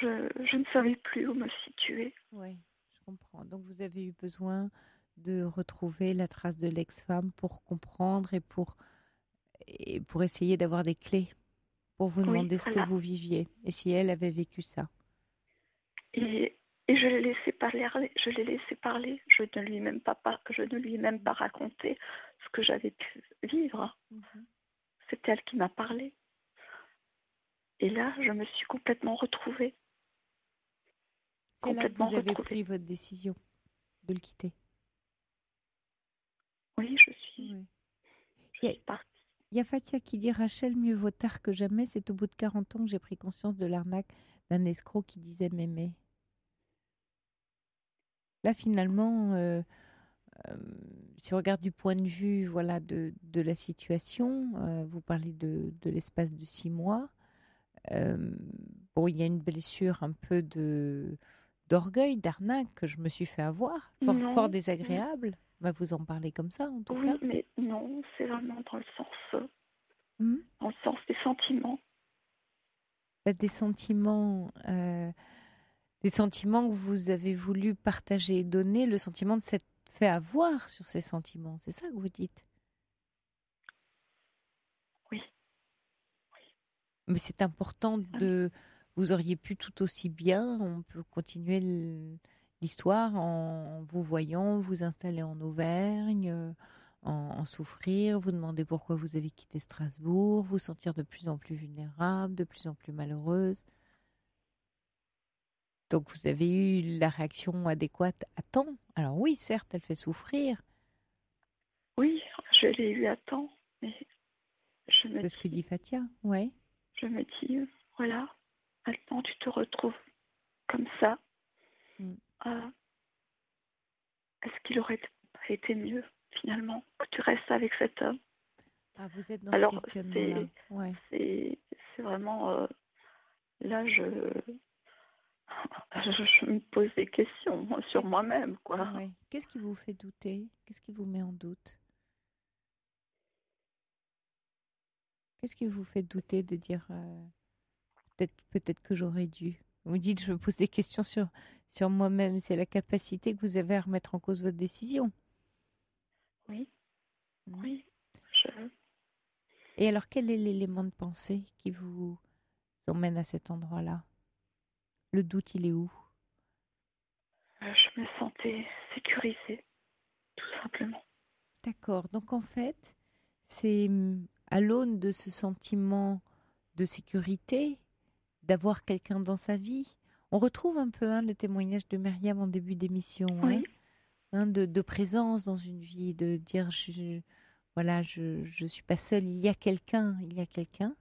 je ne savais plus où me situer. oui, je comprends. Donc vous avez eu besoin de retrouver la trace de l'ex-femme pour comprendre et pour essayer d'avoir des clés, pour vous Oui, demander ce que voilà. vous viviez et si elle avait vécu ça. Et je l'ai laissé parler, je l'ai laissé parler. Je ne lui ai même pas raconté ce que j'avais pu vivre. Mhm. C'est elle qui m'a parlé. Et là, je me suis complètement retrouvée. C'est là que Complètement vous avez retrouvée. pris votre décision de le quitter. Oui, Ouais. je Il y a, suis partie. il y a Fatia qui dit Rachel, mieux vaut tard que jamais. C'est au bout de 40 ans que j'ai pris conscience de l'arnaque d'un escroc qui disait m'aimer. Là, finalement, euh, si on regarde du point de vue voilà, de la situation, vous parlez de l'espace de 6 mois. Euh, bon, il y a une blessure un peu d'orgueil, d'arnaque que je me suis fait avoir, fort désagréable. Bah, vous en parlez comme ça, en tout cas. Oui, mais non, c'est vraiment Hmm. dans le sens des sentiments. Bah, des sentiments que vous avez voulu partager et donner, le sentiment de s'être fait avoir sur ces sentiments. C'est ça que vous dites? Oui. Mais c'est important vous auriez pu tout aussi bien, on peut continuer l'histoire en vous voyant, vous installer en Auvergne, en souffrir, vous demander pourquoi vous avez quitté Strasbourg, vous sentir de plus en plus vulnérable, de plus en plus malheureuse. Donc vous avez eu la réaction adéquate à temps. Alors oui, certes, elle fait souffrir. Oui, je l'ai eu à temps, mais C'est ce que dit Fatia, ouais. je me dis, voilà, maintenant tu te retrouves comme ça. Mm. Est-ce qu'il aurait pas été mieux, finalement, que tu restes avec cet homme? Ah, vous êtes dans ce Alors, questionnement-là, ouais. c'est vraiment... là, je me pose des questions sur moi-même, quoi. Ouais. Qu'est-ce qui vous fait douter? Qu'est-ce qui vous met en doute? Qu'est-ce qui vous fait douter de dire peut-être que j'aurais dû? Vous me dites, je me pose des questions sur moi-même. C'est la capacité que vous avez à remettre en cause votre décision. Oui, Mm. oui. Et alors, quel est l'élément de pensée qui vous emmène à cet endroit-là? Le doute, il est où? Je me sentais sécurisée, tout simplement. D'accord. Donc, en fait, c'est à l'aune de ce sentiment de sécurité, d'avoir quelqu'un dans sa vie. On retrouve un peu le témoignage de Myriam en début d'émission, Oui, de présence dans une vie, de dire voilà, je suis pas seule, il y a quelqu'un, il y a quelqu'un.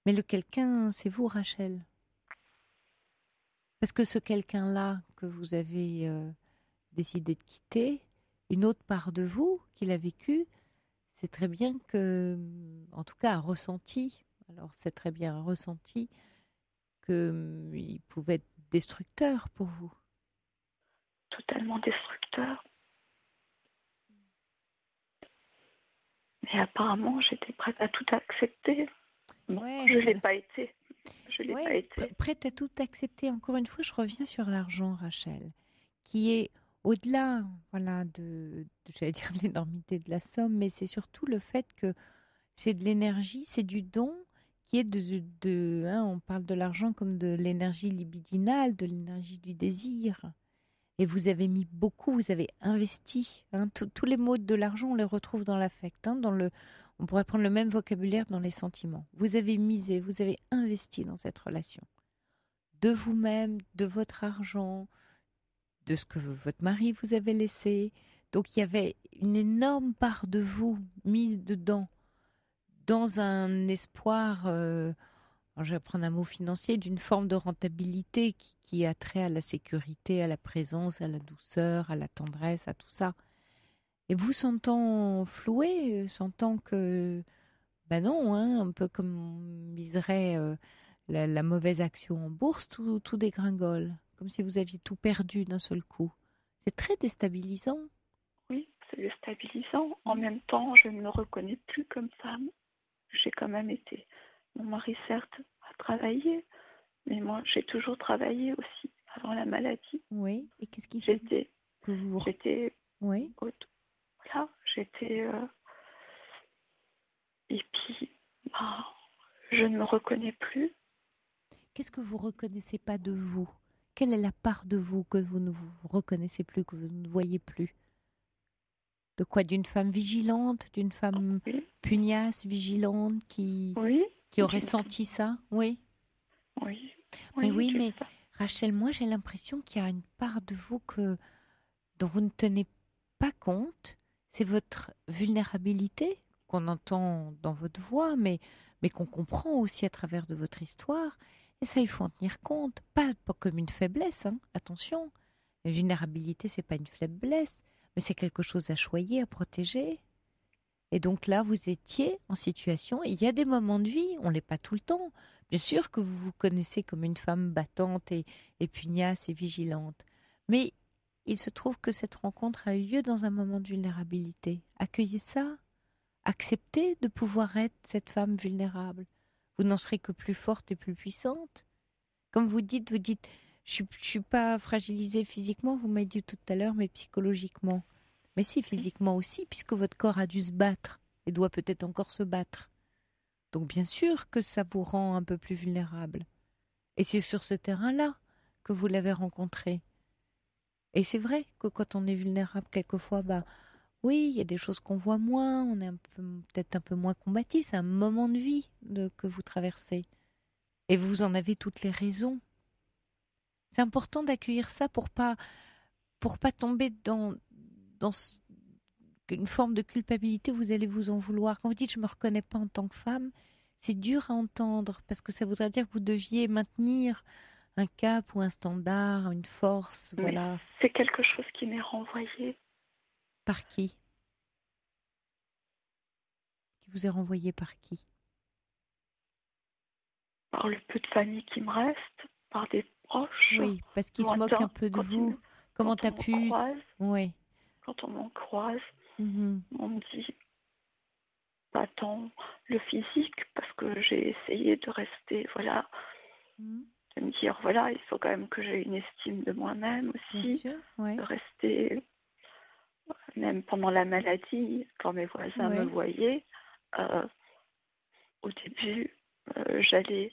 Mais le quelqu'un, c'est vous, Rachel. Parce que ce quelqu'un-là que vous avez décidé de quitter, une autre part de vous qui l'a vécu, c'est très bien que, en tout cas, a ressenti, alors c'est très bien ressenti, qu'il pouvait être destructeur pour vous. totalement destructeur. Mais apparemment, j'étais prête à tout accepter. Bon, Ouais, je ne l'ai pas été. Je l'ai pas ouais, été. prête à tout accepter. Encore une fois, je reviens sur l'argent, Rachel, qui est au-delà, voilà, j'allais dire de l'énormité de la somme, mais c'est surtout le fait que c'est de l'énergie, c'est du don qui est on parle de l'argent comme de l'énergie libidinale, de l'énergie du désir. Et vous avez mis beaucoup, vous avez investi. Tous les mots de l'argent, on les retrouve dans l'affect, on pourrait prendre le même vocabulaire dans les sentiments. Vous avez misé, vous avez investi dans cette relation. De vous-même, de votre argent, de ce que votre mari vous avait laissé. Donc il y avait une énorme part de vous mise dedans, dans un espoir, alors je vais prendre un mot financier, d'une forme de rentabilité qui a trait à la sécurité, à la présence, à la douceur, à la tendresse, à tout ça. Et vous sentant floué, sentant que, ben non, un peu comme on miserait la mauvaise action en bourse, tout dégringole, comme si vous aviez tout perdu d'un seul coup. C'est très déstabilisant. Oui, c'est déstabilisant. En même temps, je ne me reconnais plus comme femme. J'ai quand même été. Mon mari, certes, a travaillé, mais moi, j'ai toujours travaillé aussi avant la maladie. Oui, et qu'est-ce qui fait que vous... J'étais. Oui. Voilà, j'étais. Et puis, je ne me reconnais plus. Qu'est-ce que vous reconnaissez pas de vous? Quelle est la part de vous que vous ne vous reconnaissez plus, que vous ne voyez plus? De quoi? D'une femme vigilante, d'une femme Oui. pugnace, vigilante, qui aurait senti ça? Oui. Oui. Mais oui, mais Rachel, moi j'ai l'impression qu'il y a une part de vous dont vous ne tenez pas compte. C'est votre vulnérabilité qu'on entend dans votre voix, mais qu'on comprend aussi à travers de votre histoire. Et ça, il faut en tenir compte. Pas comme une faiblesse, attention. La vulnérabilité, c'est pas une faiblesse, mais c'est quelque chose à choyer, à protéger. Et donc là, vous étiez en situation, et il y a des moments de vie, on l'est pas tout le temps. Bien sûr que vous vous connaissez comme une femme battante et pugnace et vigilante. Mais il se trouve que cette rencontre a eu lieu dans un moment de vulnérabilité. Accueillez ça. Acceptez de pouvoir être cette femme vulnérable. Vous n'en serez que plus forte et plus puissante. Comme vous dites, je suis pas fragilisée physiquement, vous m'avez dit tout à l'heure, mais psychologiquement. Mais si, physiquement aussi, puisque votre corps a dû se battre et doit peut-être encore se battre. Donc bien sûr que ça vous rend un peu plus vulnérable. Et c'est sur ce terrain-là que vous l'avez rencontré. Et c'est vrai que quand on est vulnérable, quelquefois, oui, il y a des choses qu'on voit moins, on est peut-être un peu moins combatif, c'est un moment de vie que vous traversez. Et vous en avez toutes les raisons. C'est important d'accueillir ça pour pas tomber dans une forme de culpabilité, vous allez vous en vouloir. Quand vous dites « je me reconnais pas en tant que femme », c'est dur à entendre, parce que ça voudrait dire que vous deviez maintenir un cap ou un standard, une force, Mais voilà. c'est quelque chose qui m'est renvoyé. Par qui? Qui vous est renvoyé par qui? Par le peu de famille qui me reste, par des proches. Oui, parce qu'ils se moquent un peu de vous. Comment t'as pu... Oui. Quand on m'en croise, Mm-hmm. on me dit pas tant le physique, parce que j'ai essayé de rester, voilà, de me dire, voilà, il faut quand même que j'ai une estime de moi-même aussi. Bien sûr, ouais. De rester, même pendant la maladie, quand mes voisins me voyaient, au début, j'allais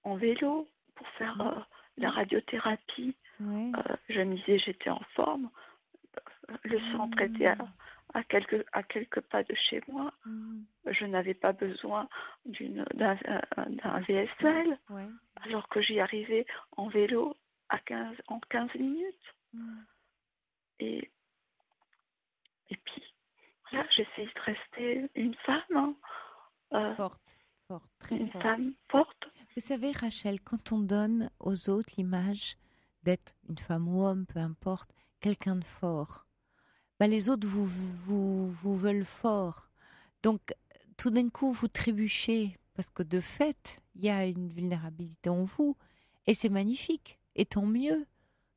en vélo pour faire la radiothérapie. Je me disais, j'étais en forme. Le centre était à quelques pas de chez moi. Je n'avais pas besoin d'un VSL, alors que j'y arrivais en vélo en 15 minutes. Et puis, là, j'essaye de rester une femme. Forte, très une forte. Femme forte. Vous savez, Rachel, quand on donne aux autres l'image d'être une femme ou homme, peu importe, quelqu'un de fort, les autres vous veulent fort. Donc, tout d'un coup, vous trébuchez, parce que de fait, il y a une vulnérabilité en vous, et c'est magnifique, et tant mieux.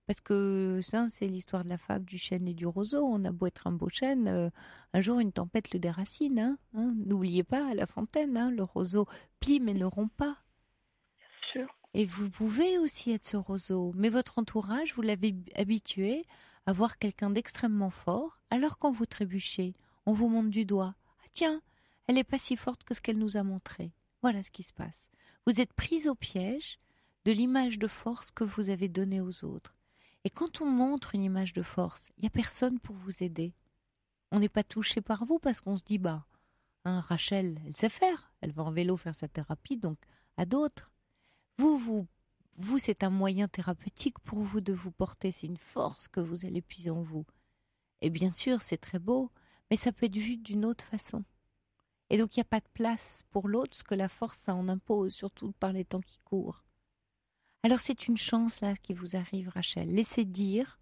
Parce que ça, c'est l'histoire de la fable du chêne et du roseau. On a beau être un beau chêne, un jour une tempête le déracine. N'oubliez pas, à La Fontaine, le roseau plie mais ne rompt pas. Bien sûr. Et vous pouvez aussi être ce roseau, mais votre entourage, vous l'avez habitué à voir quelqu'un d'extrêmement fort, alors quand vous trébuchez, on vous montre du doigt. Ah tiens, elle n'est pas si forte que ce qu'elle nous a montré. Voilà ce qui se passe. Vous êtes prise au piège de l'image de force que vous avez donnée aux autres. Et quand on montre une image de force, il n'y a personne pour vous aider. On n'est pas touché par vous parce qu'on se dit, Rachel, elle sait faire. Elle va en vélo faire sa thérapie, donc à d'autres. Vous, c'est un moyen thérapeutique pour vous de vous porter. C'est une force que vous allez puiser en vous. Et bien sûr, c'est très beau, mais ça peut être vu d'une autre façon. Et donc, il n'y a pas de place pour l'autre, parce que la force, ça en impose, surtout par les temps qui courent. Alors c'est une chance là qui vous arrive, Rachel. Laissez dire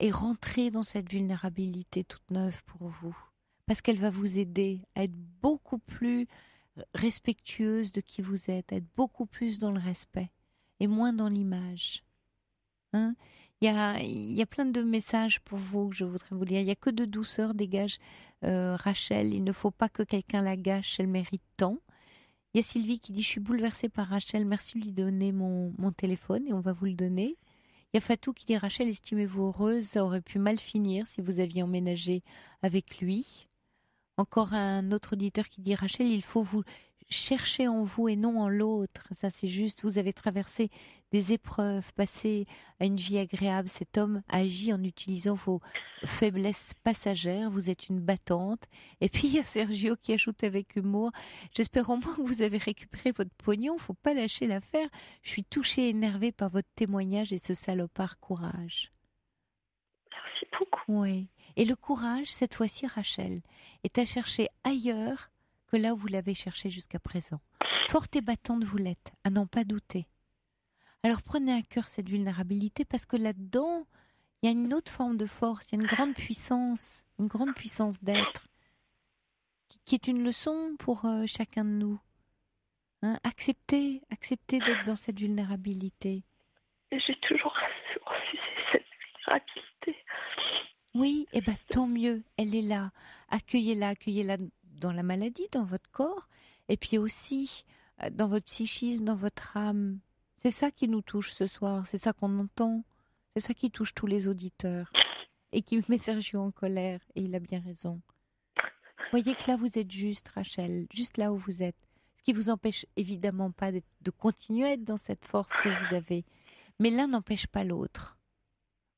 et rentrez dans cette vulnérabilité toute neuve pour vous. Parce qu'elle va vous aider à être beaucoup plus respectueuse de qui vous êtes, à être beaucoup plus dans le respect et moins dans l'image. Il y a plein de messages pour vous que je voudrais vous lire. Il n'y a que de douceur dégage Rachel. Il ne faut pas que quelqu'un la gâche, elle mérite tant. Il y a Sylvie qui dit « Je suis bouleversée par Rachel, merci de lui donner mon téléphone et on va vous le donner. » Il y a Fatou qui dit « Rachel, estimez-vous heureuse, ça aurait pu mal finir si vous aviez emménagé avec lui. » Encore un autre auditeur qui dit « Rachel, il faut vous chercher en vous et non en l'autre. » Ça c'est juste, vous avez traversé des épreuves, passé à une vie agréable. Cet homme agit en utilisant vos faiblesses passagères, vous êtes une battante. Et puis il y a Sergio qui ajoute avec humour « J'espère au moins que vous avez récupéré votre pognon, faut pas lâcher l'affaire. Je suis touchée et énervée par votre témoignage et ce salopard courage. » Merci beaucoup. Oui. Et le courage, cette fois-ci, Rachel, est à chercher ailleurs que là où vous l'avez cherché jusqu'à présent. Forte et battante vous l'êtes, à n'en pas douter. Alors prenez à cœur cette vulnérabilité parce que là-dedans, il y a une autre forme de force, il y a une grande puissance d'être. qui est une leçon pour chacun de nous. Hein, accepter d'être dans cette vulnérabilité. Et j'ai toujours refusé cette vulnérabilité. Oui, et tant mieux, elle est là. Accueillez-la dans la maladie, dans votre corps, et puis aussi dans votre psychisme, dans votre âme. C'est ça qui nous touche ce soir, c'est ça qu'on entend, c'est ça qui touche tous les auditeurs, et qui met Sergio en colère, et il a bien raison. Voyez que là vous êtes juste, Rachel, juste là où vous êtes. Ce qui vous empêche évidemment pas de continuer à être dans cette force que vous avez. Mais l'un n'empêche pas l'autre.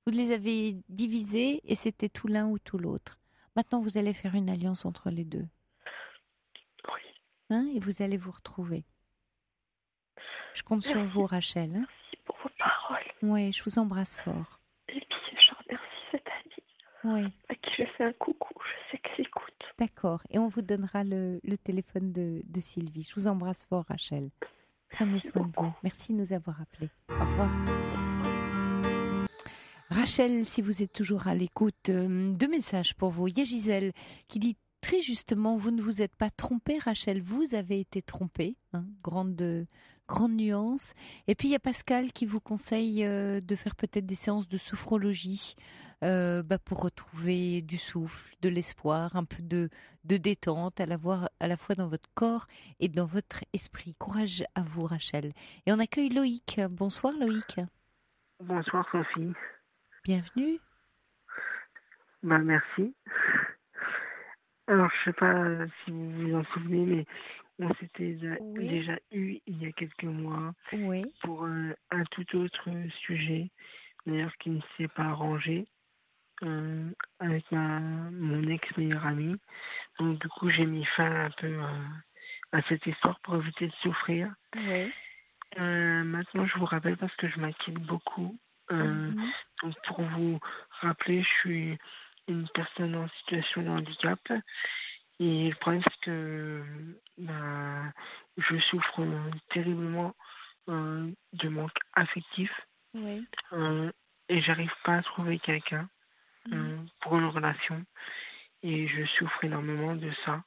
Vous les avez divisés et c'était tout l'un ou tout l'autre. Maintenant, vous allez faire une alliance entre les deux. Oui. Hein, et vous allez vous retrouver. Je compte sur vous, Rachel. Hein. Merci pour vos paroles. Oui, je vous embrasse fort. Et puis, je remercie cette amie Oui. à qui je fais un coucou. Je sais qu'elle écoute. D'accord. Et on vous donnera le téléphone de Sylvie. Je vous embrasse fort, Rachel. Prenez soin de vous. Merci de nous avoir appelés. Au revoir. Rachel, si vous êtes toujours à l'écoute, deux messages pour vous. Il y a Gisèle qui dit très justement, vous ne vous êtes pas trompée, Rachel, vous avez été trompée. Hein, grande nuance. Et puis il y a Pascal qui vous conseille de faire peut-être des séances de sophrologie pour retrouver du souffle, de l'espoir, un peu de détente à la fois dans votre corps et dans votre esprit. Courage à vous, Rachel. Et on accueille Loïc. Bonsoir, Loïc. Bonsoir, Sophie. Bienvenue. Merci. Alors, je sais pas si vous vous en souvenez, mais on s'était déjà eu il y a quelques mois pour un tout autre sujet, d'ailleurs qui ne s'est pas arrangé avec mon ex-meilleure amie. Donc, du coup, j'ai mis fin un peu à cette histoire pour éviter de souffrir. Oui. Maintenant, je vous rappelle parce que je m'inquiète beaucoup. Donc, pour vous rappeler, je suis une personne en situation de handicap et le problème c'est que je souffre terriblement de manque affectif et j'arrive pas à trouver quelqu'un pour une relation et je souffre énormément de ça.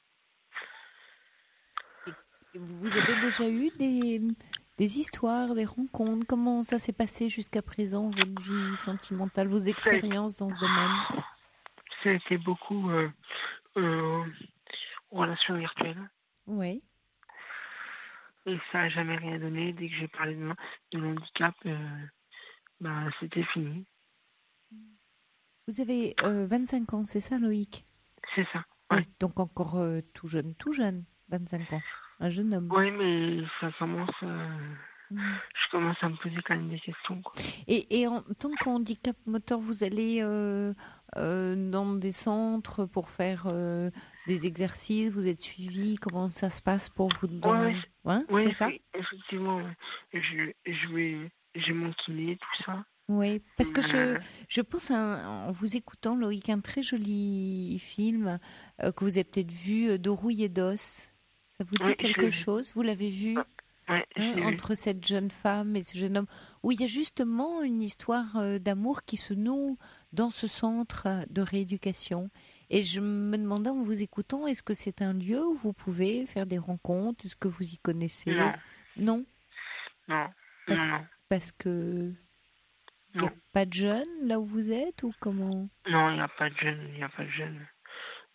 Et vous avez déjà eu des histoires, des rencontres? Comment ça s'est passé jusqu'à présent, votre vie sentimentale, vos expériences dans ce domaine? Ça a été beaucoup relations virtuelles. Oui. Et ça n'a jamais rien donné. Dès que j'ai parlé de l'handicap, c'était fini. Vous avez 25 ans, c'est ça, Loïc? C'est ça. Ouais. Oui, donc encore tout jeune, 25 ans. Un jeune homme. Oui, mais ça commence... Je commence à me poser quand même des questions. Quoi. Et en tant qu'handicap moteur, vous allez dans des centres pour faire des exercices, vous êtes suivi, comment ça se passe pour vous? Oui, c'est ça? Effectivement, j'ai mon kiné, tout ça. Oui, parce que je pense, en vous écoutant, Loïc, un très joli film que vous avez peut-être vu, d'Orouille et d'Os. Ça vous dit quelque chose? Vous l'avez vu? Entre cette jeune femme et ce jeune homme, où il y a justement une histoire d'amour qui se noue dans ce centre de rééducation. Et je me demandais en vous écoutant, est-ce que c'est un lieu où vous pouvez faire des rencontres? Est-ce que vous y connaissez? Non. Parce que il n'y a pas de jeunes là où vous êtes ou comment? Non, il n'y a pas de jeunes.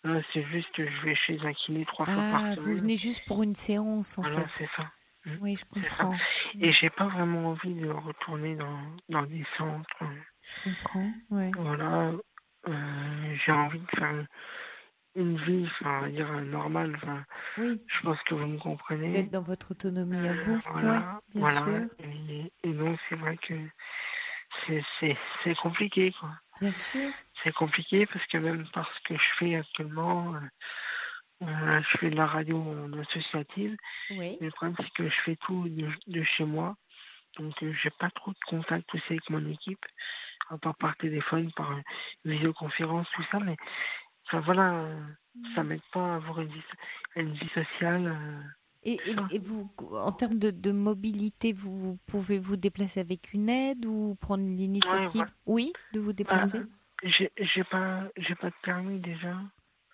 Non, c'est juste que je vais chez un kiné 3 fois par semaine. Vous venez juste pour une séance en fait. C'est ça. Oui, je comprends. Et j'ai pas vraiment envie de retourner dans des centres. Je comprends, ouais. Voilà. J'ai envie de faire une vie, on va dire, normale. Oui. Je pense que vous me comprenez. D'être dans votre autonomie à vous. Voilà. Bien sûr. Et donc, c'est vrai que c'est compliqué, quoi. Bien sûr. C'est compliqué parce que même par ce que je fais actuellement... je fais de la radio associative. Oui. Le problème, c'est que je fais tout de chez moi. Donc, j'ai pas trop de contact aussi avec mon équipe, à part par téléphone, par visioconférence, tout ça. Mais ça m'aide pas à avoir une vie sociale. Et vous, en termes de mobilité, vous pouvez vous déplacer avec une aide ou prendre l'initiative, de vous déplacer? J'ai pas de permis déjà.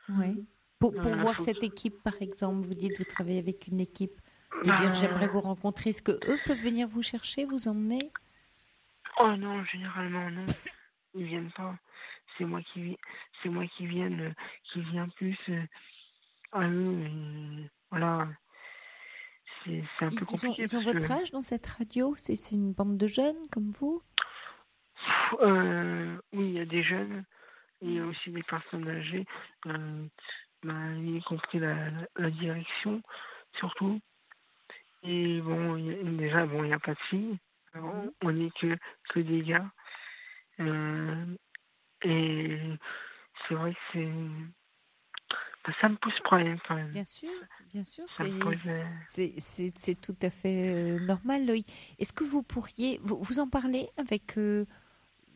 Oui. Pour voir cette équipe, par exemple, vous dites, vous travaillez avec une équipe, de dire j'aimerais vous rencontrer. Est-ce que eux peuvent venir vous chercher, vous emmener? Oh non, généralement non. Ils viennent pas. C'est moi qui viens plus à eux. Et voilà. C'est un peu compliqué. Ils ont votre âge dans cette radio? C'est une bande de jeunes comme vous? Oui, il y a des jeunes. Il y a aussi des personnes âgées, y compris la direction, surtout. Et bon, déjà, il n'y a pas de filles. On n'est que des gars. Et c'est vrai que ça me pose problème quand même. Bien sûr, c'est tout à fait normal, Loïc. Est-ce que vous pourriez, vous en parler avec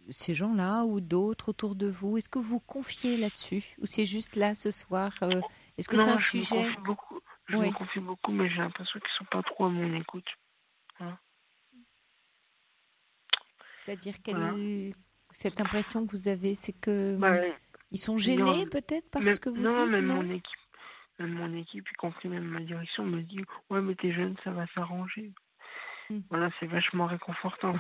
ces gens-là ou d'autres autour de vous? Est-ce que vous confiez là-dessus? Ou c'est juste là ce soir? Est-ce que c'est un sujet? Je me confie beaucoup, mais j'ai l'impression qu'ils ne sont pas trop à mon écoute. Voilà. C'est-à-dire cette impression que vous avez, c'est que ils sont gênés peut-être parce que vous dites? Même mon équipe, y compris même ma direction, me dit ouais, mais t'es jeune, ça va s'arranger. Voilà, c'est vachement réconfortant.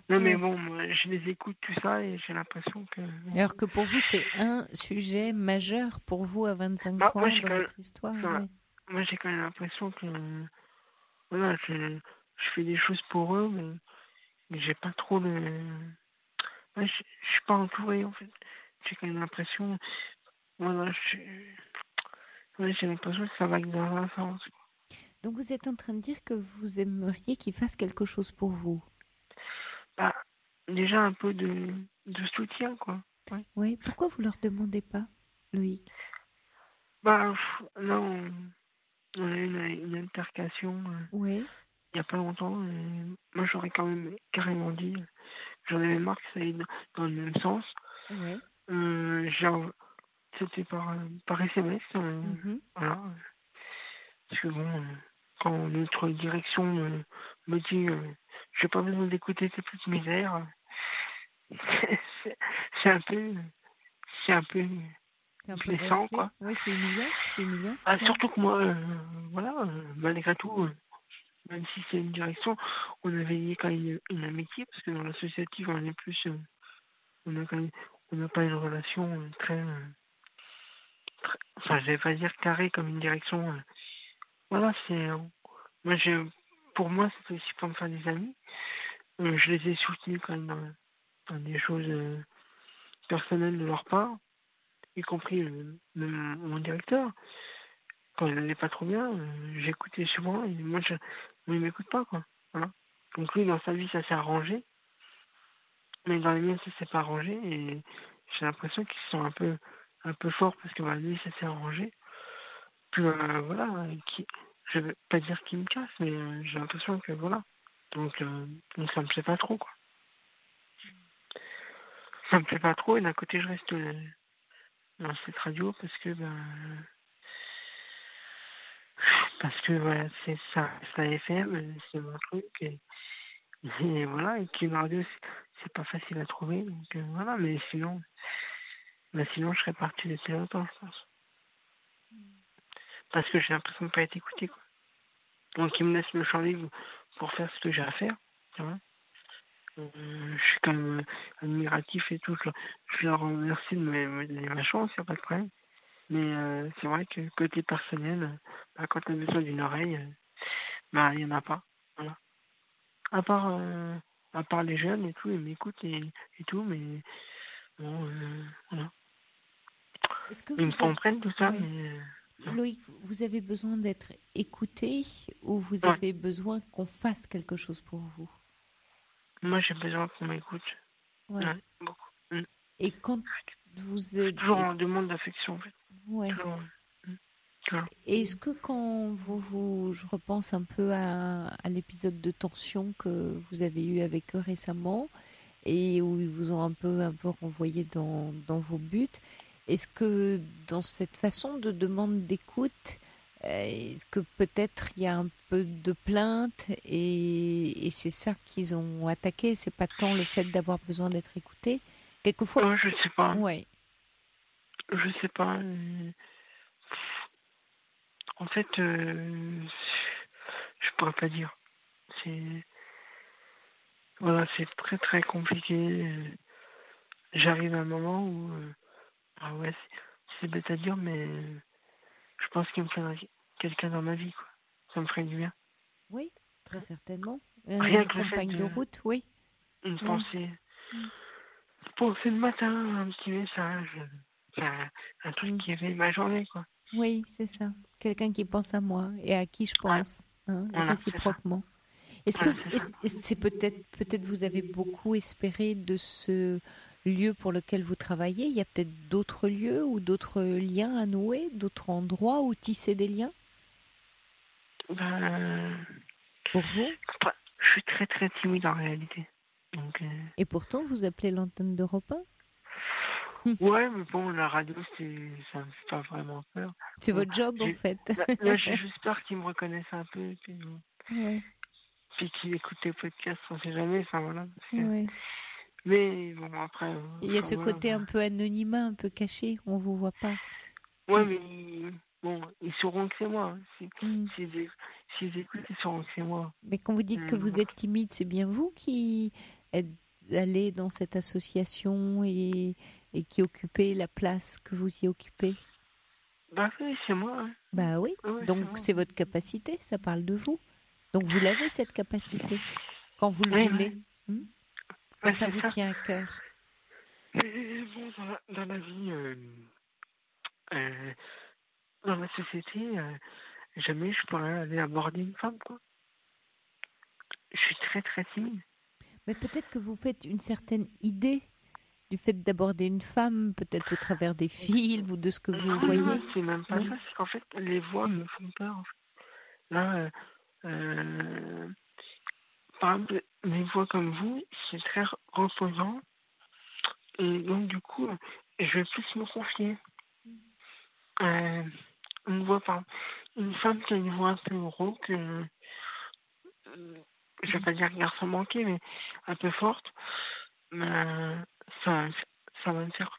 Mais bon, moi, je les écoute tout ça et j'ai l'impression que. Alors que pour vous, c'est un sujet majeur pour vous à 25 ans dans votre histoire. Moi, j'ai quand même l'impression que voilà, je fais des choses pour eux, mais j'ai pas trop le. Je suis pas entouré en fait. J'ai quand même l'impression. Voilà, j'ai l'impression que ça va dans un sens. Donc vous êtes en train de dire que vous aimeriez qu'ils fassent quelque chose pour vous? Déjà un peu de soutien, quoi. Oui. Pourquoi vous leur demandez pas, Loïc? Là, on a eu une altercation il y a pas longtemps. Et moi, j'aurais quand même carrément dit, j'en avais marre que ça aille dans le même sens. C'était par SMS. Voilà. Parce que bon, quand notre direction me dit j'ai pas besoin d'écouter tes petites misères, c'est un peu blessant, quoi. Oui, c'est humiliant. Surtout que moi, malgré tout, même si c'est une direction, on avait quand même une amitié, parce que dans l'associative, on est plus, on n'a pas une relation très, enfin, je vais pas dire carré comme une direction. Voilà, pour moi, c'était aussi pour me faire des amis. Je les ai soutenus quand même dans des choses personnelles de leur part, y compris mon directeur. Quand il n'allait pas trop bien, j'écoutais souvent et moi, il ne m'écoute pas, quoi. Voilà. Donc lui, dans sa vie, ça s'est arrangé. Mais dans les miennes, ça s'est pas arrangé. Et j'ai l'impression qu'ils sont un peu forts parce que lui, ça s'est arrangé. Puis voilà, je vais pas dire qu'il me casse, mais j'ai l'impression que voilà. Donc ça me plaît pas trop, quoi. Ça me plaît pas trop et d'un côté je reste dans cette radio parce que voilà, c'est ça, c'est la FM, c'est mon truc et voilà, et qu'une radio c'est pas facile à trouver, donc voilà, mais sinon je serais parti depuis longtemps, je pense. Parce que j'ai l'impression de pas être écouté, quoi. Donc ils me laissent le champ libre pour faire ce que j'ai à faire, tu vois. Je suis quand même admiratif et tout. Je leur remercie de me donner ma chance, il n'y a pas de problème. Mais c'est vrai que côté personnel, quand tu as besoin d'une oreille, il n'y en a pas. Voilà. À part les jeunes et tout, ils m'écoutent et tout, mais bon, voilà. Ils me comprennent tout ça, mais. Loïc, vous avez besoin d'être écouté ou vous avez besoin qu'on fasse quelque chose pour vous? Moi, j'ai besoin qu'on m'écoute. Ouais, beaucoup. Et quand vous êtes... Toujours en demande d'affection, en fait. Ouais. Toujours. Et est-ce que quand je repense un peu à l'épisode de tension que vous avez eu avec eux récemment et où ils vous ont un peu renvoyé dans vos buts, est-ce que dans cette façon de demande d'écoute, est-ce que peut-être il y a un peu de plainte et c'est ça qu'ils ont attaqué? C'est pas tant le fait d'avoir besoin d'être écouté? Quelquefois. Je sais pas. Ouais. Je sais pas. En fait, je pourrais pas dire. C'est voilà, c'est très très compliqué. J'arrive à un moment où ah ouais, c'est bête à dire, mais je pense qu'il me faudrait quelqu'un dans ma vie, quoi. Ça me ferait du bien. Oui, très certainement. Rien Une que le fait compagne de route, oui. une Oui. pensée. Penser le matin, un petit message. Enfin, un truc qui éveille ma journée, quoi. Oui, c'est ça. Quelqu'un qui pense à moi et à qui je pense, Voilà, c'est ça. réciproquement. Est-ce que Voilà, c'est ça. c'est peut-être vous avez beaucoup espéré de ce lieu pour lequel vous travaillez? Il y a peut-être d'autres lieux ou d'autres liens à nouer, d'autres endroits où tisser des liens Ben, pour vous? je suis très très timide en réalité. Donc, Et pourtant, vous appelez l'antenne d'Europe 1? ouais, mais bon, la radio, ça me fait pas vraiment peur. C'est Bon, votre job en fait. là, j'ai juste peur qu'ils me reconnaissent un peu, et puis, bon. Ouais, Puis qu'ils écoutent les podcasts, on sait jamais, enfin voilà. ouais. Mais bon, après. Il y a Enfin, ce voilà, côté un peu anonymat, un peu caché, on vous voit pas. ouais, mais bon, ils sauront que c'est moi. Hein. Mm. S'ils écoutent, ils sauront que c'est moi. Mais quand vous dites que vous êtes timide, c'est bien vous qui êtes allé dans cette association et qui occupez la place que vous y occupez? Bah oui, c'est moi. Hein. Bah oui, Ouais, donc c'est votre capacité, ça parle de vous. Donc vous l'avez cette capacité, quand vous le Oui, voulez, quand ouais, ça c'est vous ça. tient à cœur. Mais bon, dans la vie, dans la société, jamais je pourrais aller aborder une femme, quoi. Je suis très très timide. Mais peut-être que vous faites une certaine idée du fait d'aborder une femme, peut-être au travers des films ou de ce que vous voyez. Non, c'est même pas Non. ça, c'est qu'en fait, les voix me font peur. En fait. Là, par exemple, les voix comme vous, c'est très reposant. Et donc, du coup, je vais plus me confier. Une voix, par une femme qui a une voix un peu rauque, je vais pas dire garçon manqué, mais un peu forte, ça, ça va me faire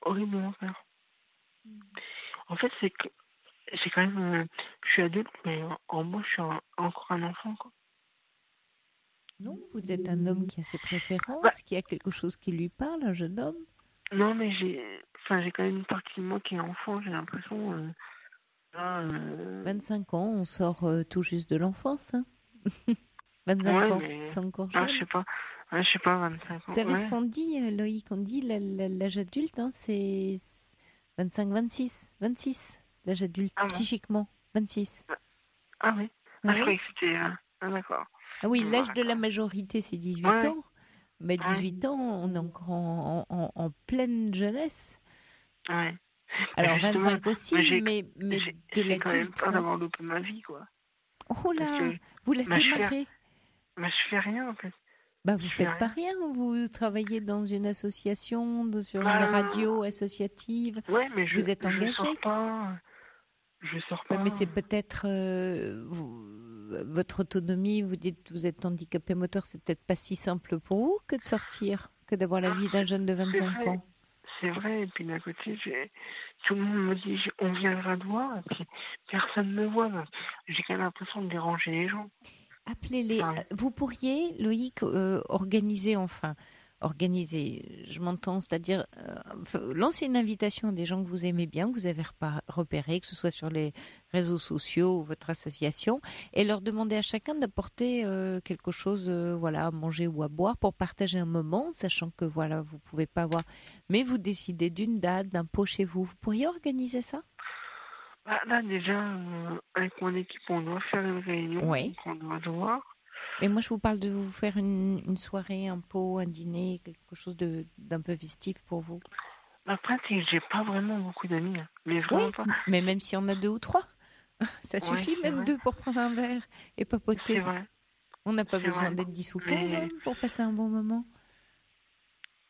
horriblement peur. En fait, c'est que j'ai quand même, je suis adulte, mais en moi, je suis encore un enfant, quoi. Non, vous êtes un homme qui a ses préférences, Bah, qui a quelque chose qui lui parle, un jeune homme. non, mais j'ai quand même une partie de moi qui est enfant, j'ai l'impression. Là, 25 ans, on sort tout juste de l'enfance. 25 ouais, ans, mais c'est encore jeune. je sais pas. Ouais, je sais pas, 25 ans. Vous savez Ouais. ce qu'on dit, Loïc? On dit l'âge adulte, c'est 25, 26. L'âge adulte, Ah bon. psychiquement, 26. Ah oui. Ah Je oui? croyais que c'était. Ah d'accord. Ah oui, l'âge de D'accord. la majorité, c'est 18 Ouais. ans. Mais 18 ans, on est encore en pleine jeunesse. Ouais. Alors Justement, 25 aussi, mais de j'ai quand même l'adulte. peur d'avoir loupé ma vie, quoi. Oh là, Parce que vous la je démarrez. je fais rien, en fait. Bah, vous Je fais faites pas rien. Vous travaillez dans une association, sur une Bah, radio associative. Ouais, mais Vous êtes je engagé. sors pas. Je sors Ouais, pas. mais c'est peut-être votre autonomie. Vous dites que vous êtes handicapé moteur, c'est peut-être pas si simple pour vous que de sortir, que d'avoir la vie d'un jeune de 25 ans. C'est vrai, et puis d'un côté, tout le monde me dit on viendra te voir, et puis personne ne me voit. Donc, j'ai quand même l'impression de déranger les gens. Appelez-les. Vous pourriez, Loïc, organiser, je m'entends, c'est-à-dire lancer une invitation à des gens que vous aimez bien, que vous avez repérés, que ce soit sur les réseaux sociaux ou votre association, et leur demander à chacun d'apporter quelque chose, à manger ou à boire pour partager un moment, sachant que vous pouvez pas voir, mais vous décidez d'une date, d'un pot chez vous. Vous pourriez organiser ça? Là, déjà, avec mon équipe, on doit faire une réunion, Oui. donc on doit voir. Mais moi, je vous parle de vous faire une soirée, un pot, un dîner, quelque chose d'un peu festif pour vous. Après, c'est que j'ai pas vraiment beaucoup d'amis, hein, mais vraiment pas. Mais même si on a 2 ou 3, ça suffit, c'est même vrai. 2 pour prendre un verre et papoter. C'est vrai. On n'a pas C'est besoin vrai. d'être 10 ou 15 Mais- pour passer un bon moment.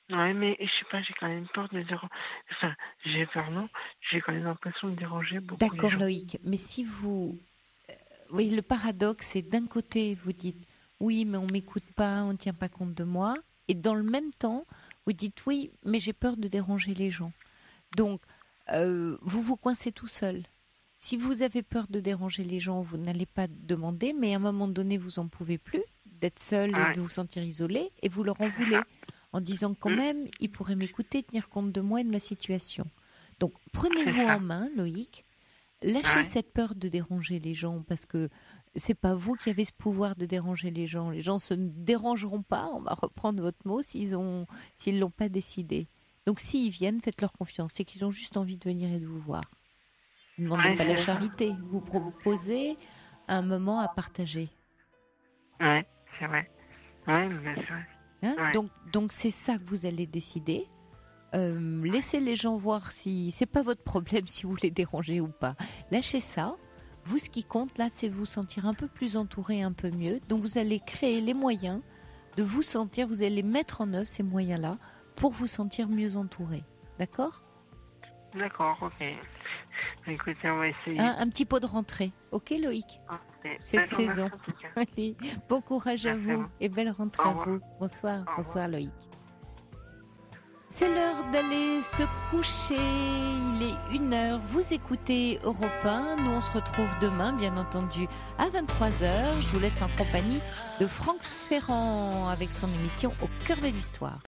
Ouais, mais je sais pas, j'ai quand même peur de déranger. Enfin, j'ai peur, non. J'ai quand même l'impression de déranger beaucoup les D'accord, gens. Loïc, mais si vous... Oui, le paradoxe, c'est d'un côté, vous dites « oui, mais on m'écoute pas, on ne tient pas compte de moi », et dans le même temps, vous dites « oui, mais j'ai peur de déranger les gens ». Donc, vous vous coincez tout seul. Si vous avez peur de déranger les gens, vous n'allez pas demander, mais à un moment donné, vous en pouvez plus d'être seul et de vous sentir isolé, et vous leur en voulez, en disant quand même, ils pourraient m'écouter, tenir compte de moi et de ma situation. Donc, prenez-vous en main, Loïc, lâchez cette peur de déranger les gens, parce que c'est pas vous qui avez ce pouvoir de déranger les gens. Les gens se dérangeront pas, on va reprendre votre mot, s'ils l'ont pas décidé. Donc, s'ils viennent, faites-leur confiance, c'est qu'ils ont juste envie de venir et de vous voir. Ne demandez pas la charité, vous proposez un moment à partager. Oui, c'est vrai. Oui, bien sûr. Hein? Donc c'est ça que vous allez décider. Laissez les gens voir si c'est pas votre problème si vous les dérangez ou pas. Lâchez ça. Vous, ce qui compte là, c'est vous sentir un peu plus entouré, un peu mieux. Donc vous allez créer les moyens de vous sentir, vous allez mettre en œuvre ces moyens-là pour vous sentir mieux entouré. D'accord ? D'accord, ok. Écoutez, on va essayer. Un petit pot de rentrée. Ok, Loïc ? Cette saison. Allez, bon courage à vous et belle rentrée à vous. Bonsoir, bonsoir Loïc. C'est l'heure d'aller se coucher. Il est 1h. Vous écoutez Europe 1. Nous, on se retrouve demain, bien entendu, à 23h. Je vous laisse en compagnie de Franck Ferrand avec son émission Au cœur de l'histoire.